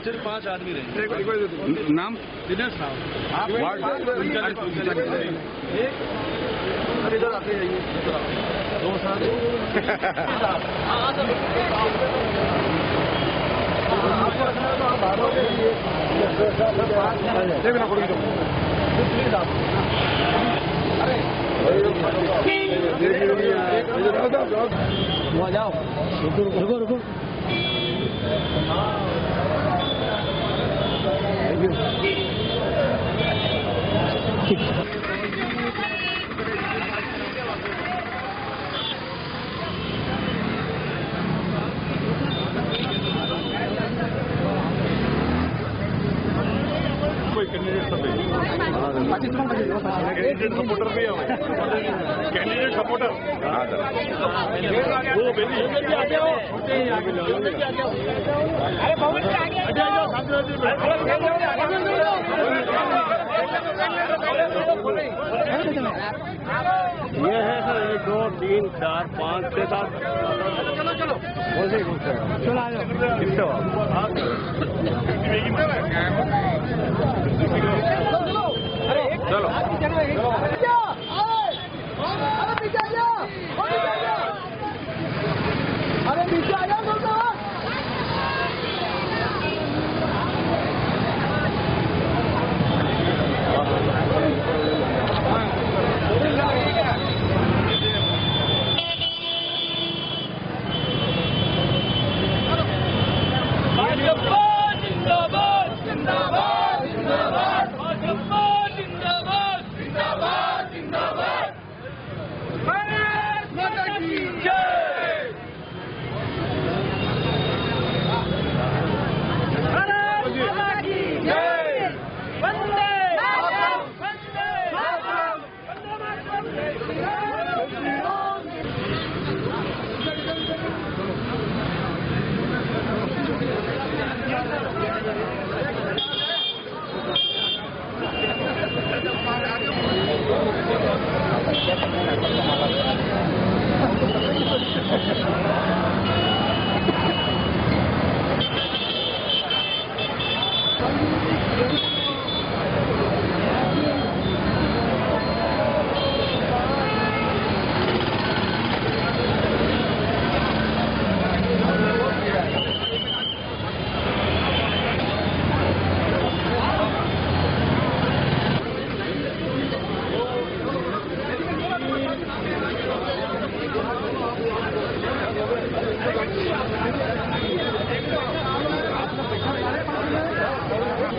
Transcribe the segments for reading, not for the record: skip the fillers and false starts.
सिर्फ 5 आदमी रहे। नाम दिनेश राव। इधर आते जाइए 2 साल वहाँ जाओ। रुको रुको कैंडिडेट सपोर्टर भी है। कैंडिडेट सपोर्टर वो ये है सर 1 2 3 4 5 6 7 चलो चलो चलो आ जाओ किससे हो चलो अरे पीछे आ जाओ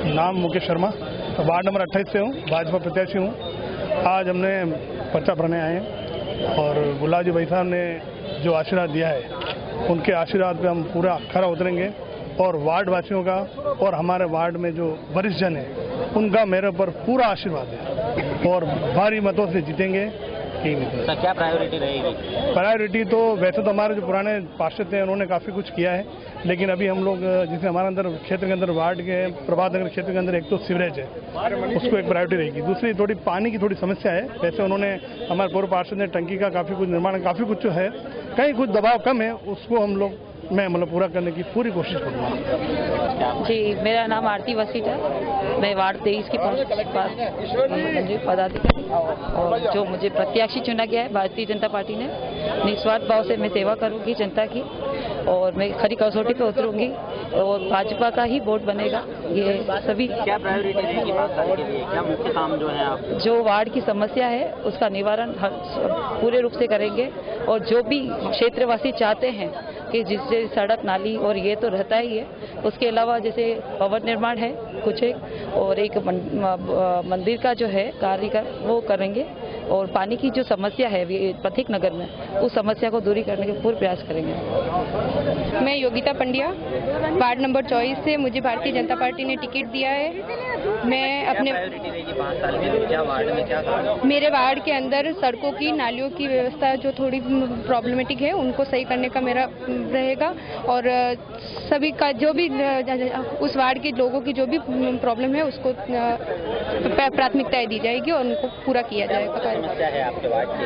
नाम मुकेश शर्मा, वार्ड नंबर 28 से हूँ, भाजपा प्रत्याशी हूँ। आज हमने पर्चा भरने आए हैं और गुलाब जी भाई साहब ने जो आशीर्वाद दिया है उनके आशीर्वाद पे हम पूरा खरा उतरेंगे और वार्ड वासियों का और हमारे वार्ड में जो वरिष्ठ जन है उनका मेरे ऊपर पूरा आशीर्वाद है और भारी मतों से जीतेंगे। तो क्या प्रायोरिटी रहेगी? प्रायोरिटी तो वैसे तो हमारे जो पुराने पार्षद थे उन्होंने काफ़ी कुछ किया है, लेकिन अभी हम लोग जैसे हमारे अंदर क्षेत्र के अंदर वार्ड के प्रभात नगर क्षेत्र के अंदर एक तो सीवरेज है, उसको एक प्रायोरिटी रहेगी। दूसरी थोड़ी पानी की थोड़ी समस्या है। वैसे उन्होंने हमारे पूर्व पार्षद ने टंकी का काफ़ी कुछ निर्माण काफ़ी कुछ जो है कहीं कुछ दबाव कम है उसको हम लोग मैं पूरा करने की पूरी कोशिश करूँगा। जी, मेरा नाम आरती वसीट है, मैं वार्ड 23 की पदाधिकारी और जो मुझे प्रत्याशी चुना गया है भारतीय जनता पार्टी ने, निस्वार्थ भाव से मैं सेवा करूंगी जनता की और मैं खरी कसौटी पे उतरूंगी और भाजपा का ही वोट बनेगा। ये सभी क्या प्रायोरिटी रहेगी के लिए? क्या मुख्य काम जो है आप जो वार्ड की समस्या है उसका निवारण पूरे रूप से करेंगे और जो भी क्षेत्रवासी चाहते हैं कि जिससे सड़क नाली और ये तो रहता ही है, उसके अलावा जैसे भवन निर्माण है कुछ एक और एक मंदिर का जो है कार्य का वो करेंगे और पानी की जो समस्या है पथिक नगर में उस समस्या को दूरी करने के पूरे प्रयास करेंगे। मैं योगिता पंड्या, वार्ड नंबर 24 से मुझे भारतीय जनता पार्टी ने टिकट दिया है। मैं अपने मेरे वार्ड के अंदर सड़कों की नालियों की व्यवस्था जो थोड़ी प्रॉब्लमेटिक है उनको सही करने का मेरा रहेगा और सभी का जो भी उस वार्ड के लोगों की जो भी प्रॉब्लम है उसको प्राथमिकताएं दी जाएगी और उनको पूरा किया जाएगा। समस्या है आपके वार्ड की?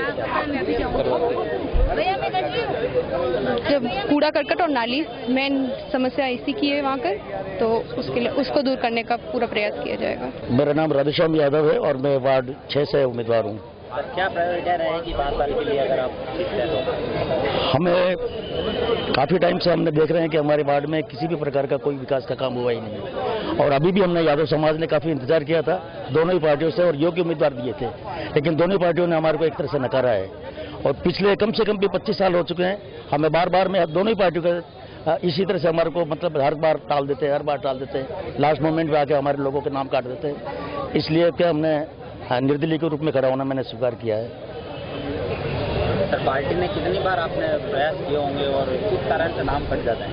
जब कूड़ा करकट और नाली मेन समस्या इसी की है वहाँ पर, तो उसके लिए उसको दूर करने का पूरा प्रयास किया जाएगा। मेरा नाम राधेश्याम यादव है और मैं वार्ड 6 से उम्मीदवार हूँ। और क्या प्रायोरिटी रहेगी 5 साल के लिए अगर आप जीतते तो? हमें काफ़ी टाइम से हमने देख रहे हैं कि हमारे वार्ड में किसी भी प्रकार का कोई विकास का काम हुआ ही नहीं है, और अभी भी हमने यादव समाज ने काफ़ी इंतजार किया था दोनों ही पार्टियों से और योग्य उम्मीदवार दिए थे, लेकिन दोनों पार्टियों ने हमारे को एक तरह से नकारा है। और पिछले कम से कम भी 25 साल हो चुके हैं, हमें बार बार में दोनों ही पार्टियों का इसी तरह से हमारे को मतलब हर बार टाल देते हैं, लास्ट मोमेंट में आके हमारे लोगों के नाम काट देते हैं। इसलिए क्या हमने निर्दलीय के रूप में खड़ा होना मैंने स्वीकार किया है। सर, पार्टी में कितनी बार आपने प्रयास किए होंगे और किस कारण से नाम कट जाते हैं?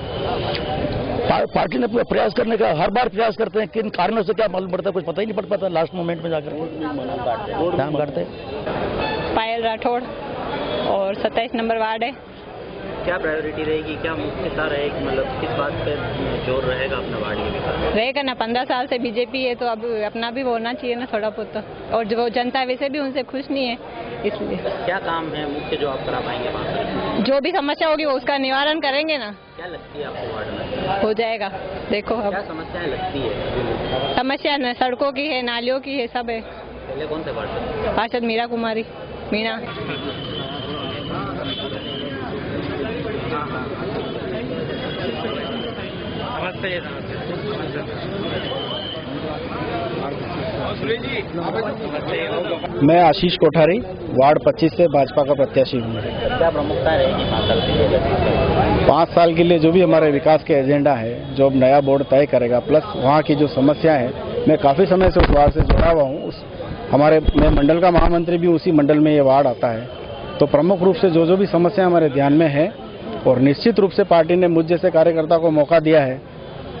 पार्टी ने प्रयास करने का हर बार प्रयास करते हैं, किन कारणों से क्या मालूम पड़ता है, कुछ पता ही नहीं पड़ पाता, लास्ट मोमेंट में जाकर नाम काटते। पायल राठौड़ और 27 नंबर वार्ड है। क्या प्रायोरिटी रहेगी, क्या मुख्यता रहेगी, मतलब किस बात पे जोर रहेगा अपना वार्ड के विकास? रहेगा ना, 15 साल से बीजेपी है तो अब अपना भी बोलना चाहिए ना थोड़ा बहुत तो, और जो जनता वैसे भी उनसे खुश नहीं है, इसलिए। क्या काम है मुख्य जो आप करा पाएंगे वहाँ पर? जो भी समस्या होगी वो उसका निवारण करेंगे ना। क्या लगती है आपको वार्ड में हो जाएगा, देखो अब क्या समस्याएं लगती है? समस्या न सड़कों की है, नालियों की है, सब है। पहले कौन से वार्ड से? पार्षद मीरा कुमारी मीना। मैं आशीष कोठारी वार्ड 25 से भाजपा का प्रत्याशी हूँ। क्या प्रमुखता रहेगी 5 साल के लिए? 5 साल के लिए जो भी हमारे विकास के एजेंडा है, जो अब नया बोर्ड तय करेगा, प्लस वहाँ की जो समस्या है, मैं काफी समय से उस वार्ड से जुड़ा हुआ हूँ। मैं मंडल का महामंत्री भी उसी मंडल में ये वार्ड आता है, तो प्रमुख रूप से जो भी समस्या हमारे ध्यान में है, और निश्चित रूप से पार्टी ने मुझ जैसे कार्यकर्ता को मौका दिया है,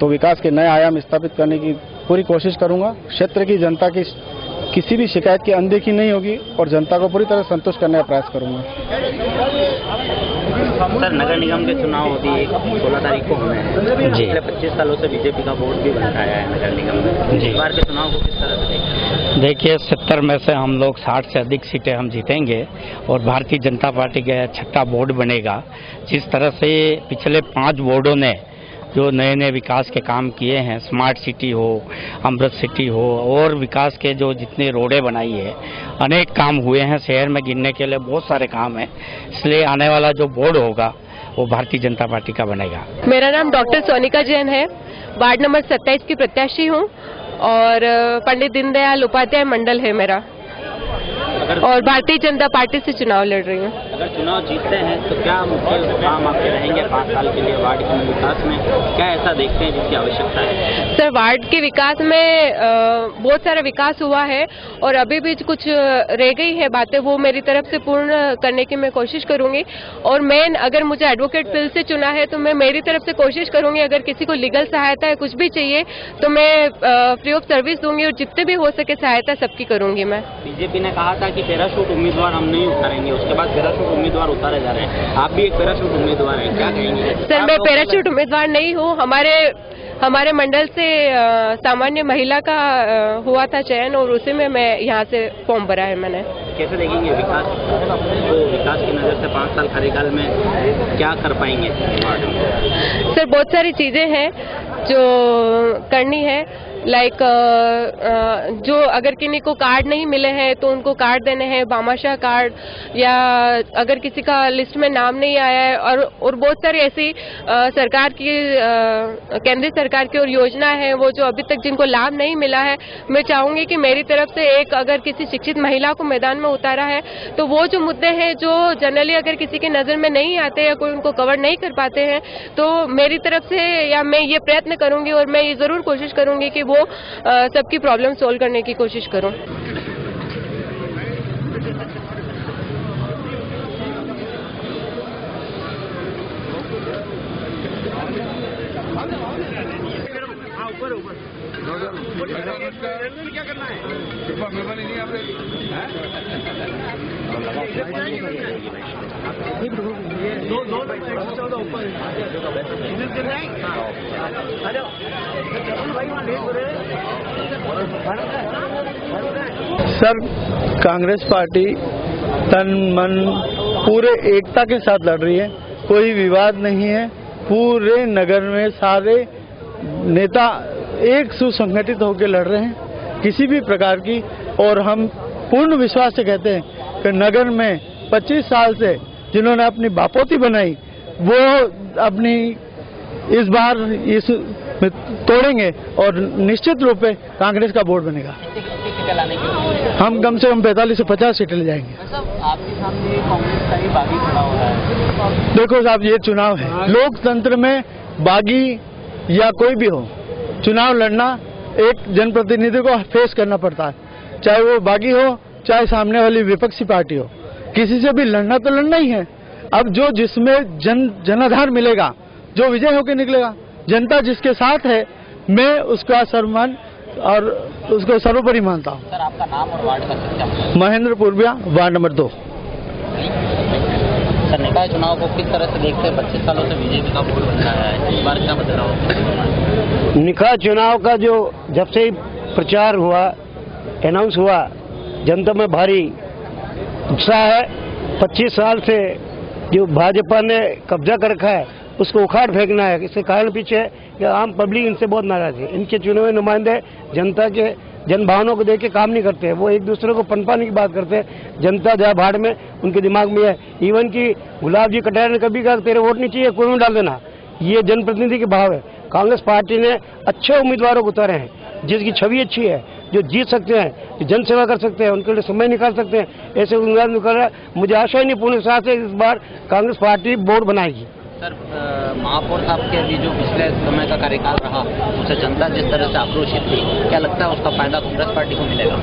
तो विकास के नए आयाम स्थापित करने की पूरी कोशिश करूंगा। क्षेत्र की जनता की किसी भी शिकायत की अनदेखी नहीं होगी और जनता को पूरी तरह संतुष्ट करने का प्रयास करूंगा। सर, नगर निगम के चुनाव अभी 16 तारीख को होने हैं। पिछले 25 सालों से बीजेपी का बोर्ड भी बनता है नगर निगम में। इस बार के चुनाव को किस तरह से देखते हैं? देखिए, 70 में से हम लोग 60 से अधिक सीटें हम जीतेंगे और भारतीय जनता पार्टी का 6ठा बोर्ड बनेगा। जिस तरह से पिछले 5 बोर्डों ने जो नए नए विकास के काम किए हैं, स्मार्ट सिटी हो, अमृत सिटी हो, और विकास के जो जितने रोडें बनाई है, अनेक काम हुए हैं शहर में, गिनने के लिए बहुत सारे काम हैं। इसलिए आने वाला जो बोर्ड होगा वो भारतीय जनता पार्टी का बनेगा। मेरा नाम डॉक्टर सोनिका जैन है, वार्ड नंबर 27 की प्रत्याशी हूँ और पंडित दीनदयाल उपाध्याय मंडल है मेरा, और भारतीय जनता पार्टी से चुनाव लड़ रही हूँ। अगर चुनाव जीतते हैं तो क्या मुख्य काम आपके रहेंगे 5 साल के लिए वार्ड के विकास में? क्या ऐसा देखते हैं जिसकी आवश्यकता है? सर, वार्ड के विकास में बहुत सारा विकास हुआ है और अभी भी कुछ रह गई है बातें, वो मेरी तरफ से पूर्ण करने की मैं कोशिश करूंगी। और मैं अगर मुझे एडवोकेट फील्ड से चुना है तो मैं मेरी तरफ से कोशिश करूंगी, अगर किसी को लीगल सहायता है, कुछ भी चाहिए तो मैं फ्री ऑफ सर्विस दूंगी और जितने भी हो सके सहायता सबकी करूंगी मैं। बीजेपी ने कहा था कि पैराशूट उम्मीदवार हम नहीं उतारेंगे, उसके बाद पैराशूट उम्मीदवार उतारे जा रहे हैं। आप भी एक पैराशूट उम्मीदवार हैं, क्या कहेंगे? सर, मैं पैराशूट उम्मीदवार नहीं हूँ। हमारे मंडल से सामान्य महिला का हुआ था चयन और उसी में मैं यहाँ से फॉर्म भरा है मैंने। कैसे देखेंगे विकास की नज़र से 5 साल कार्यकाल में क्या कर पाएंगे? सर, बहुत सारी चीजें हैं जो करनी है, लाइक जो अगर किन्हीं को कार्ड नहीं मिले हैं तो उनको कार्ड देने हैं, भामाशाह कार्ड, या अगर किसी का लिस्ट में नाम नहीं आया है, और बहुत सारी ऐसी सरकार की केंद्रीय सरकार की और योजना है वो जो अभी तक जिनको लाभ नहीं मिला है। मैं चाहूंगी कि मेरी तरफ से एक अगर किसी शिक्षित महिला को मैदान में उतारा है तो वो जो मुद्दे हैं जो जनरली अगर किसी की नजर में नहीं आते या कोई उनको कवर नहीं कर पाते हैं, तो मेरी तरफ से या मैं ये प्रयत्न करूंगी और मैं ये जरूर कोशिश करूंगी कि वो सबकी प्रॉब्लम सोल्व करने की कोशिश करूं। क्या करना है? दो सर, कांग्रेस पार्टी तन मन पूरे एकता के साथ लड़ रही है, कोई विवाद नहीं है। पूरे नगर में सारे नेता एक सुसंगठित होकर लड़ रहे हैं किसी भी प्रकार की, और हम पूर्ण विश्वास से कहते हैं कि नगर में 25 साल से जिन्होंने अपनी बापोती बनाई वो अपनी इस बार इस तोड़ेंगे और निश्चित रूप से कांग्रेस का बोर्ड बनेगा। हम कम से कम 45 से 50 सीटें ले जाएंगे। आपके सामने कांग्रेस का ही बागी खड़ा हो रहा है। देखो साहब, ये चुनाव है, लोकतंत्र में बागी या कोई भी हो, चुनाव लड़ना एक जनप्रतिनिधि को फेस करना पड़ता है, चाहे वो बागी हो चाहे सामने वाली विपक्षी पार्टी हो, किसी से भी लड़ना तो लड़ना ही है। अब जो जिसमें जनाधार मिलेगा, जो विजय होकर निकलेगा, जनता जिसके साथ है, मैं उसका सम्मान और उसको सर्वोपरि मानता हूँ। सर, आपका नाम और वार्ड का सत्यापन। Mahendra Purvia, ward number 2। Sir, निकाय चुनाव को किस तरह से देखते हैं? 25 सालों से बीजेपी का बोर्ड बन रहा है, इस बार क्या बदलाव? निकाय चुनाव का जो जब से प्रचार हुआ, अनाउंस हुआ, जनता में भारी उत्साह है। 25 साल से जो भाजपा ने कब्जा कर रखा है उसको उखाड़ फेंकना है। इसके कारण पीछे है कि आम पब्लिक इनसे बहुत नाराज है। इनके चुने हुए नुमाइंदे जनता के जनभावनाओं को देख के काम नहीं करते, वो एक दूसरे को पनपाने की बात करते हैं। जनता जहाँ भाड़ में उनके दिमाग में है। इवन की गुलाब जी कटारिया ने कभी कहा तेरे वोट नहीं चाहिए, कोई में डाल देना, ये जनप्रतिनिधि के भाव है। कांग्रेस पार्टी ने अच्छे उम्मीदवारों को उतारे हैं, जिसकी छवि अच्छी है, जो जीत सकते हैं, जो जन सेवा कर सकते हैं, उनके लिए समय निकाल सकते हैं, ऐसे उम्मीदवार निकाल रहा है। मुझे आशा ही नहीं पूर्ण साथ से इस बार कांग्रेस पार्टी बोर्ड बनाएगी। सर, महापौर साहब के अभी जो पिछले समय का कार्यकाल रहा, उससे जनता जिस तरह से आक्रोशित थी, क्या लगता है उसका फायदा कांग्रेस पार्टी को मिलेगा?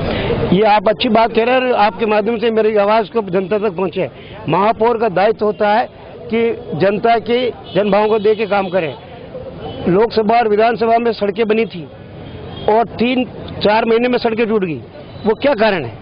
ये आप अच्छी बात कह रहे हैं, आपके माध्यम से मेरी आवाज को जनता तक पहुंचे। महापौर का दायित्व होता है कि जनता की जनभावों को देख के काम करें। लोकसभा और विधानसभा में सड़कें बनी थी और 3-4 महीने में सड़कें टूट गई। वो क्या कारण है?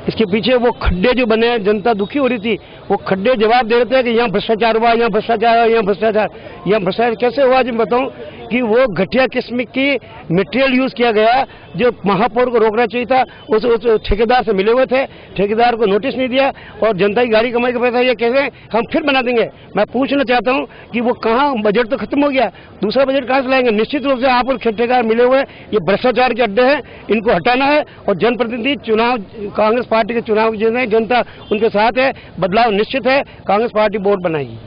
इसके पीछे वो खड्डे जो बने हैं, जनता दुखी हो रही थी, वो खड्डे जवाब दे रहे थे कि यहाँ भ्रष्टाचार हुआ, यहाँ भ्रष्टाचार हुआ, यहाँ भ्रष्टाचार। यहाँ भ्रष्टाचार कैसे हुआ जी बताऊं कि वो घटिया किस्म की मटेरियल यूज किया गया जो महापौर को रोकना चाहिए था। उस ठेकेदार से मिले हुए थे, ठेकेदार को नोटिस नहीं दिया और जनता की गाड़ी कमाई का पैसा ये कह रहे हैं हम फिर बना देंगे। मैं पूछना चाहता हूँ कि वो कहाँ, बजट तो खत्म हो गया, दूसरा बजट कहाँ से लाएंगे? निश्चित रूप से आप और ठेकेदार मिले हुए, ये भ्रष्टाचार के अड्डे हैं, इनको हटाना है। और जनप्रतिनिधि चुनाव, कांग्रेस पार्टी के चुनाव जो है, जनता उनके साथ है, बदलाव निश्चित है, कांग्रेस पार्टी बोर्ड बनाएगी।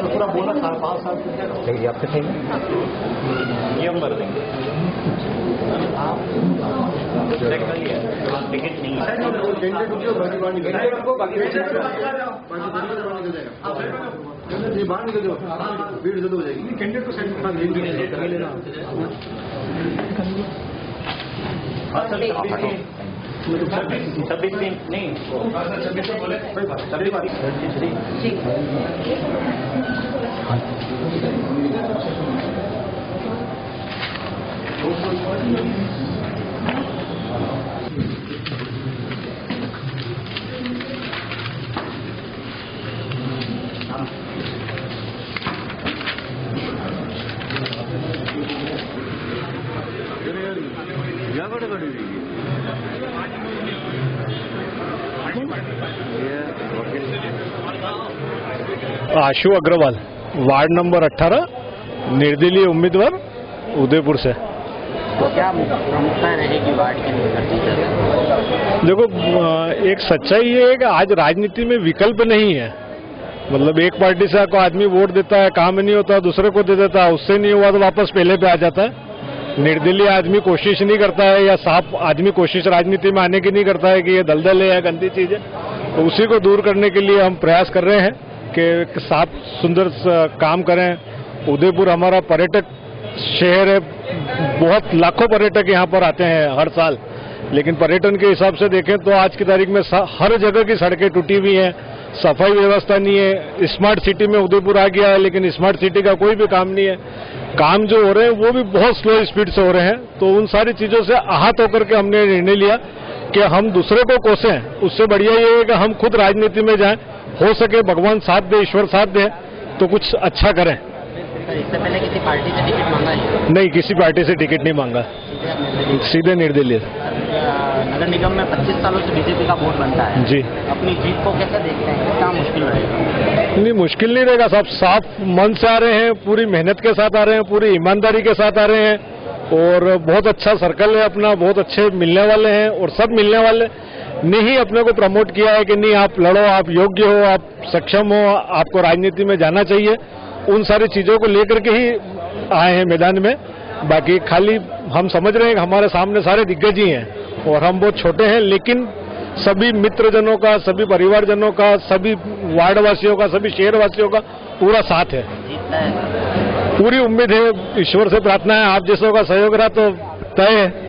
पूरा बोला 5 साल नियम भर देंगे, टिकट नहीं बाहर निकल जाओ, भीड़ ज्यादा हो जाएगी। कैंडिडेट को साइड छब्बीस दिन नहीं, 26 बोले, आशु अग्रवाल, वार्ड नंबर 18, निर्दलीय उम्मीदवार, उदयपुर से। तो क्या प्रमुखता रहेगी वार्ड की? देखो, एक सच्चाई ये है कि आज राजनीति में विकल्प नहीं है। मतलब एक पार्टी से को आदमी वोट देता है, काम नहीं होता, दूसरे को दे देता है, उससे नहीं हुआ तो वापस पहले पे आ जाता है। निर्दलीय आदमी कोशिश नहीं करता है, या साफ आदमी कोशिश राजनीति में आने की नहीं करता है कि ये दलदल है या गंदी चीज है। तो उसी को दूर करने के लिए हम प्रयास कर रहे हैं कि साफ सुंदर काम करें। उदयपुर हमारा पर्यटक शहर है, बहुत लाखों पर्यटक यहाँ पर आते हैं हर साल, लेकिन पर्यटन के हिसाब से देखें तो आज की तारीख में हर जगह की सड़कें टूटी हुई हैं, सफाई व्यवस्था नहीं है। स्मार्ट सिटी में उदयपुर आ गया है, लेकिन स्मार्ट सिटी का कोई भी काम नहीं है। काम जो हो रहे हैं वो भी बहुत स्लो स्पीड से हो रहे हैं। तो उन सारी चीजों से आहत होकर के हमने निर्णय लिया कि हम दूसरे को कोसें, उससे बढ़िया ये है कि हम खुद राजनीति में जाएं। हो सके भगवान साथ दे, ईश्वर साथ दे, तो कुछ अच्छा करें। इससे पहले किसी पार्टी से टिकट मांगा है? नहीं, किसी पार्टी से टिकट नहीं मांगा, सीधे निर्दलीय। नगर निगम में 25 सालों से बीजेपी का वोट बनता है जी। अपनी जीत को कैसे देखते हैं, कितना मुश्किल रहेगा? नहीं, मुश्किल नहीं रहेगा, सब साफ मन से आ रहे हैं, पूरी मेहनत के साथ आ रहे हैं, पूरी ईमानदारी के साथ आ रहे हैं, और बहुत अच्छा सर्कल है अपना, बहुत अच्छे मिलने वाले हैं, और सब मिलने वाले ने ही अपने को प्रमोट किया है कि नहीं आप लड़ो, आप योग्य हो, आप सक्षम हो, आपको राजनीति में जाना चाहिए। उन सारी चीजों को लेकर के ही आए हैं मैदान में। बाकी खाली हम समझ रहे हैं कि हमारे सामने सारे दिग्गज ही हैं और हम बहुत छोटे हैं, लेकिन सभी मित्रजनों का, सभी परिवारजनों का, सभी वार्डवासियों का, सभी शहरवासियों का पूरा साथ है। पूरी उम्मीद है, ईश्वर से प्रार्थना है, आप जैसों का सहयोग रहा तो तय है।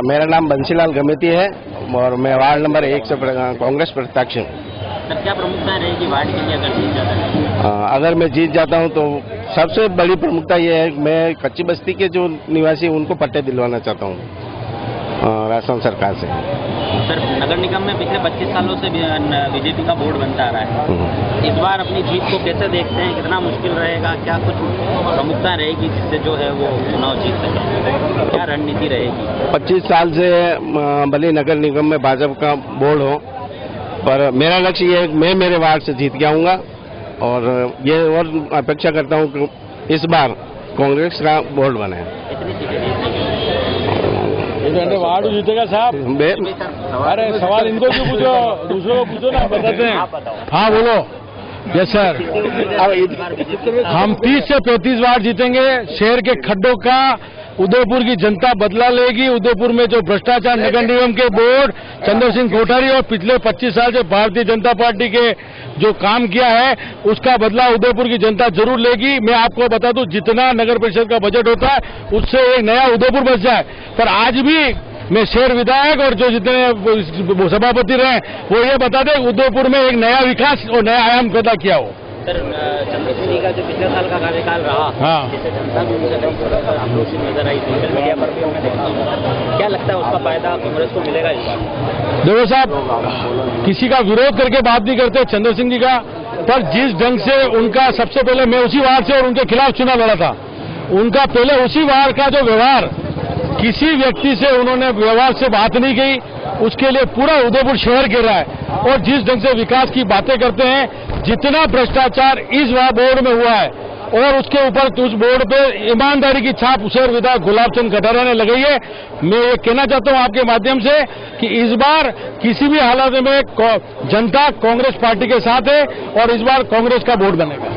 मेरा नाम बंसीलाल गमेती है और मैं वार्ड नंबर 1 से कांग्रेस प्रत्याशी हूँ। सर, क्या प्रमुखता रहेगी वार्ड के लिए अगर जीत जाता है? अगर मैं जीत जाता हूँ तो सबसे बड़ी प्रमुखता ये है कि मैं कच्ची बस्ती के जो निवासी उनको पट्टे दिलवाना चाहता हूँ राजस्थान सरकार से। सर, नगर निगम में पिछले 25 सालों से बीजेपी का बोर्ड बनता आ रहा है, इस बार अपनी जीत को कैसे देखते हैं, कितना मुश्किल रहेगा, क्या कुछ प्रमुखता रहेगी जिससे जो है वो चुनाव जीत सके, क्या रणनीति रहेगी? 25 साल से भले नगर निगम में भाजपा का बोर्ड हो, पर मेरा लक्ष्य ये है कि मैं मेरे वार्ड से जीत के आऊँगा, और ये और अपेक्षा करता हूँ कि इस बार कांग्रेस का बोर्ड बने। वार्ड जीतेगा साहब। अरे सवाल इनको क्यों पूछो, दूसरों को पूछो ना, बताते हैं। हाँ बोलो। यस सर, हम 30 से 35 वार्ड जीतेंगे। शहर के खड्डों का उदयपुर की जनता बदला लेगी। उदयपुर में जो भ्रष्टाचार नगर निगम के बोर्ड चंद्र सिंह कोठारी और पिछले 25 साल से भारतीय जनता पार्टी के जो काम किया है उसका बदला उदयपुर की जनता जरूर लेगी। मैं आपको बता दूं, जितना नगर परिषद का बजट होता है उससे एक नया उदयपुर बच जाए। पर आज भी मैं शहर विधायक और जो जितने सभापति रहे वो ये बता दें उदयपुर में एक नया विकास और नया आयाम पैदा किया हो। सर, चंद्र सिंह का जो पिछले साल का कार्यकाल रहा, हाँ, जिससे जनता भी उनसे आक्रोशित नजर आई, सोशल मीडिया पर भी हमने देखा, क्या लगता है उसका फायदा कांग्रेस को मिलेगा इस बार? देखो साहब, किसी का विरोध करके बात नहीं करते चंद्र सिंह जी का, पर जिस ढंग से उनका, सबसे पहले मैं उसी वार्ड से और उनके खिलाफ चुनाव लड़ा था, उनका पहले उसी वार्ड का जो व्यवहार, किसी व्यक्ति से उन्होंने व्यवहार से बात नहीं की, उसके लिए पूरा उदयपुर शहर गिर रहा है। और जिस ढंग से विकास की बातें करते हैं, जितना भ्रष्टाचार इस बोर्ड में हुआ है और उसके ऊपर उस बोर्ड पे ईमानदारी की छाप शहर विधायक गुलाब चंद कटारिया ने लगाई है। मैं ये कहना चाहता हूं आपके माध्यम से कि इस बार किसी भी हालात में जनता कांग्रेस पार्टी के साथ है और इस बार कांग्रेस का बोर्ड बनेगा।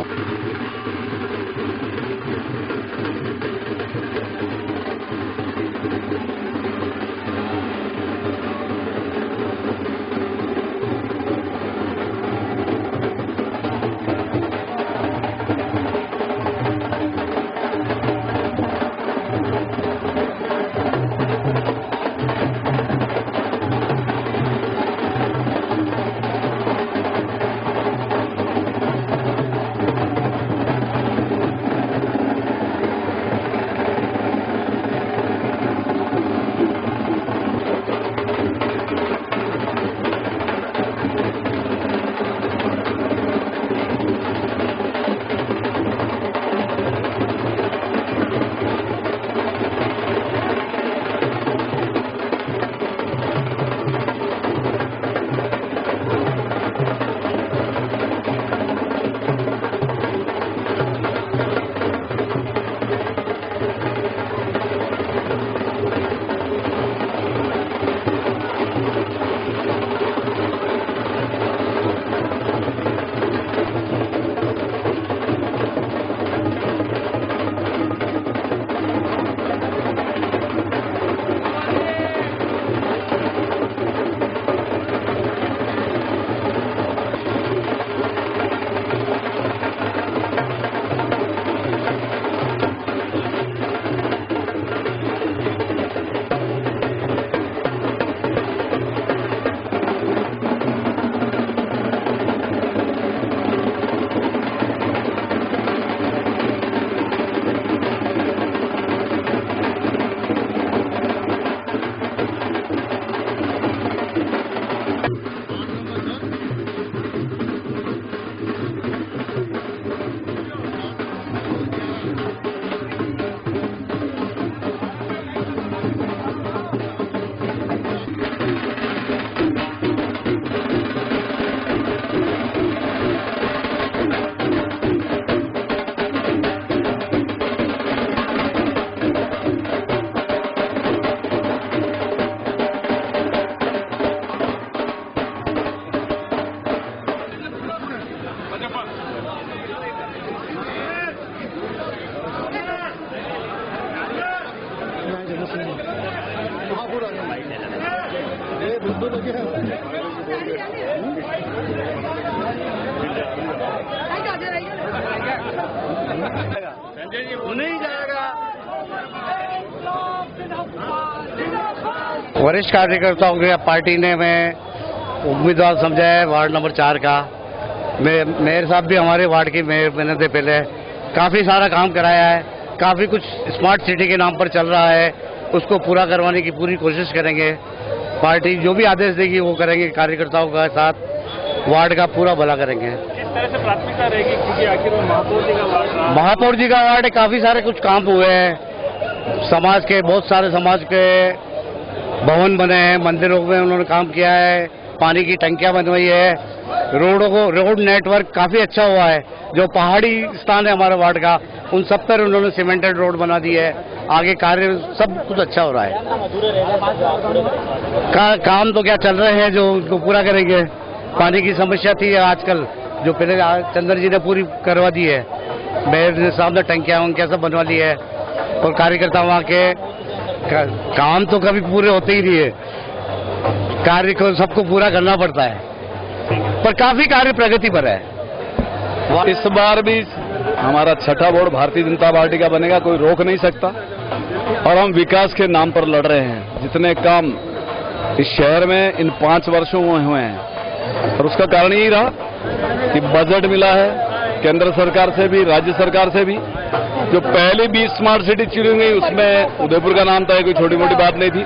नहीं जाएगा। वरिष्ठ कार्यकर्ताओं के पार्टी ने मैं उम्मीदवार समझा है वार्ड नंबर 4 का। मेयर साहब भी हमारे वार्ड के मेयर बने थे पहले, काफी सारा काम कराया है, काफी कुछ स्मार्ट सिटी के नाम पर चल रहा है, उसको पूरा करवाने की पूरी कोशिश करेंगे। पार्टी जो भी आदेश देगी वो करेंगे, कार्यकर्ताओं के साथ वार्ड का पूरा भला करेंगे। किस तरह से प्राथमिकता रहेगी, क्योंकि आखिर में महापौर जी का वार्ड रहा। महापौर जी का वार्ड काफी सारे कुछ काम हुए हैं, समाज के बहुत सारे समाज के भवन बने हैं, मंदिरों में उन्होंने काम किया है, पानी की टंकियां बनवाई है, रोड नेटवर्क काफी अच्छा हुआ है। जो पहाड़ी स्थान है हमारे वार्ड का, उन सब पर उन्होंने सीमेंटेड रोड बना दी है। आगे कार्य सब कुछ अच्छा हो रहा है। काम तो क्या चल रहे हैं जो उनको पूरा करेंगे। पानी की समस्या थी आजकल, जो पहले चंद्र जी ने पूरी करवा दी है। मेयर साहब ने टंकियां उनके सब बनवा ली है, और कार्यकर्ता वहाँ के काम तो कभी पूरे होते ही नहीं है, कार्य को सबको पूरा करना पड़ता है, पर काफी कार्य प्रगति पर है। इस बार भी हमारा छठा बोर्ड भारतीय जनता पार्टी का बनेगा, कोई रोक नहीं सकता, और हम विकास के नाम पर लड़ रहे हैं। जितने काम इस शहर में इन 5 वर्षों में हुए हैं, और उसका कारण यही रहा कि बजट मिला है केंद्र सरकार से भी, राज्य सरकार से भी। जो पहले 20 स्मार्ट सिटी चुनी गई उसमें उदयपुर का नाम था, कोई छोटी मोटी बात नहीं थी।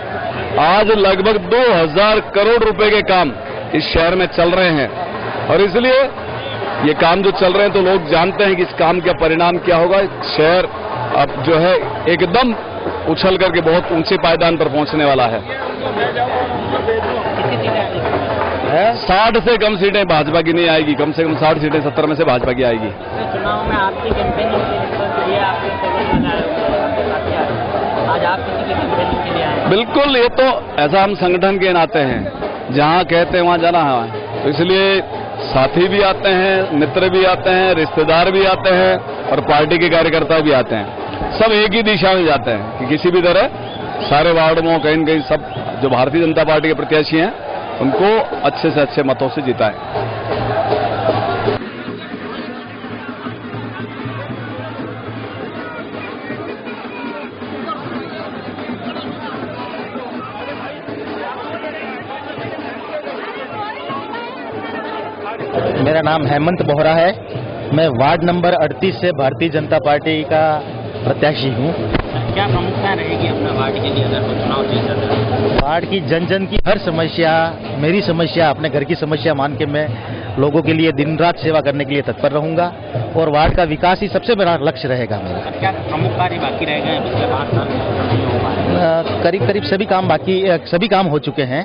आज लगभग 2000 करोड़ रुपए के काम इस शहर में चल रहे हैं, और इसलिए ये काम जो चल रहे हैं तो लोग जानते हैं कि इस काम का परिणाम क्या होगा। शहर अब जो है एकदम उछल करके बहुत ऊंचे पायदान पर पहुंचने वाला है। 60 से कम सीटें भाजपा की नहीं आएगी, कम से कम 60 सीटें 70 में से भाजपा की आएगी। चुनाव में आपकी कैंपेनिंग के लिए आज आप किसी की कैंपेनिंग के लिए आए? बिल्कुल, ये तो ऐसा हम संगठन के नाते हैं, जहाँ कहते हैं वहाँ जाना है, तो इसलिए साथी भी आते हैं, मित्र भी आते हैं, रिश्तेदार भी आते हैं, और पार्टी के कार्यकर्ता भी आते हैं। सब एक ही दिशा में जाते हैं कि किसी भी तरह सारे वार्ड में कहीं न कहीं सब जो भारतीय जनता पार्टी के प्रत्याशी हैं उनको अच्छे से अच्छे मतों से जिताएं। मेरा नाम हेमंत बोहरा है, मैं वार्ड नंबर 38 से भारतीय जनता पार्टी का प्रत्याशी हूँ। क्या प्रमुखता रहेगी अपना वार्ड के लिए अगर वो चुनाव जीत जाता है? वार्ड की जन जन की हर समस्या, मेरी समस्या, अपने घर की समस्या मान के मैं लोगों के लिए दिन रात सेवा करने के लिए तत्पर रहूंगा, और वार्ड का विकास ही सबसे बड़ा लक्ष्य रहेगा मेरा। क्या प्रमुख कार्य बाकी रह गए पिछले 5 साल? करीब करीब सभी काम हो चुके हैं।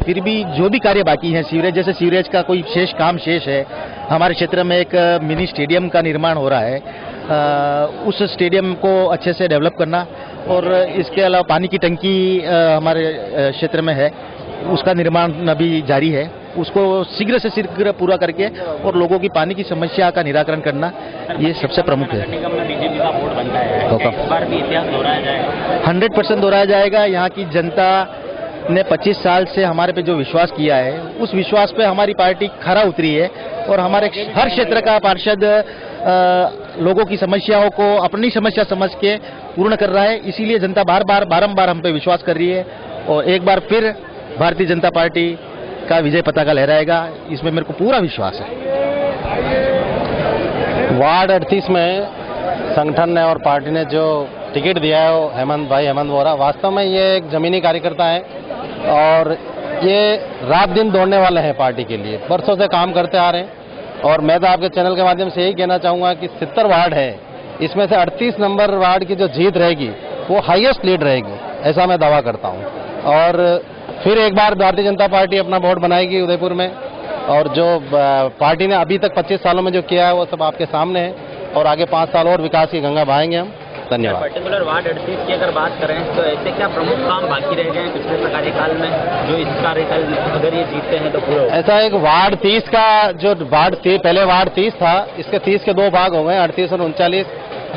फिर भी जो भी कार्य बाकी हैं, सीवरेज का कोई काम शेष है। हमारे क्षेत्र में एक मिनी स्टेडियम का निर्माण हो रहा है, उस स्टेडियम को अच्छे से डेवलप करना, और इसके अलावा पानी की टंकी हमारे क्षेत्र में है, उसका निर्माण अभी जारी है, उसको शीघ्र से शीघ्र पूरा करके और लोगों की पानी की समस्या का निराकरण करना, ये सबसे प्रमुख है। बीजेपी का वोट बनता है, इस बार भी इतिहास दोहराया जाएगा? 100% दोहराया जाएगा। यहाँ की जनता ने 25 साल से हमारे पे जो विश्वास किया है, उस विश्वास पे हमारी पार्टी खरा उतरी है, और हमारे हर क्षेत्र का पार्षद लोगों की समस्याओं को अपनी समस्या समझ के पूर्ण कर रहा है। इसीलिए जनता बारंबार हम पे विश्वास कर रही है, और एक बार फिर भारतीय जनता पार्टी का विजय पताका लहराएगा, इसमें मेरे को पूरा विश्वास है। वार्ड 38 में संगठन ने और पार्टी ने जो टिकट दिया है वो हेमंत बोहरा, वास्तव में ये एक जमीनी कार्यकर्ता है, और ये रात दिन दौड़ने वाले हैं पार्टी के लिए, बरसों से काम करते आ रहे हैं। और मैं तो आपके चैनल के माध्यम से यही कहना चाहूँगा कि 70 वार्ड है, इसमें से 38 नंबर वार्ड की जो जीत रहेगी वो हाईएस्ट लीड रहेगी, ऐसा मैं दावा करता हूँ। और फिर एक बार भारतीय जनता पार्टी अपना बोर्ड बनाएगी उदयपुर में, और जो पार्टी ने अभी तक 25 सालों में जो किया है वो सब आपके सामने है, और आगे 5 साल और विकास की गंगा बहाएंगे हम। धन्यवाद। पर्टिकुलर वार्ड 38 की अगर बात करें तो ऐसे क्या प्रमुख काम बाकी रह गए हैं पिछले कार्यकाल में, जो इस कार्यकाल अगर ये जीतते हैं तो पूरा? ऐसा एक वार्ड 30 का जो पहले वार्ड 30 था, इसके 30 के 2 भाग हो गए, 38 और 39।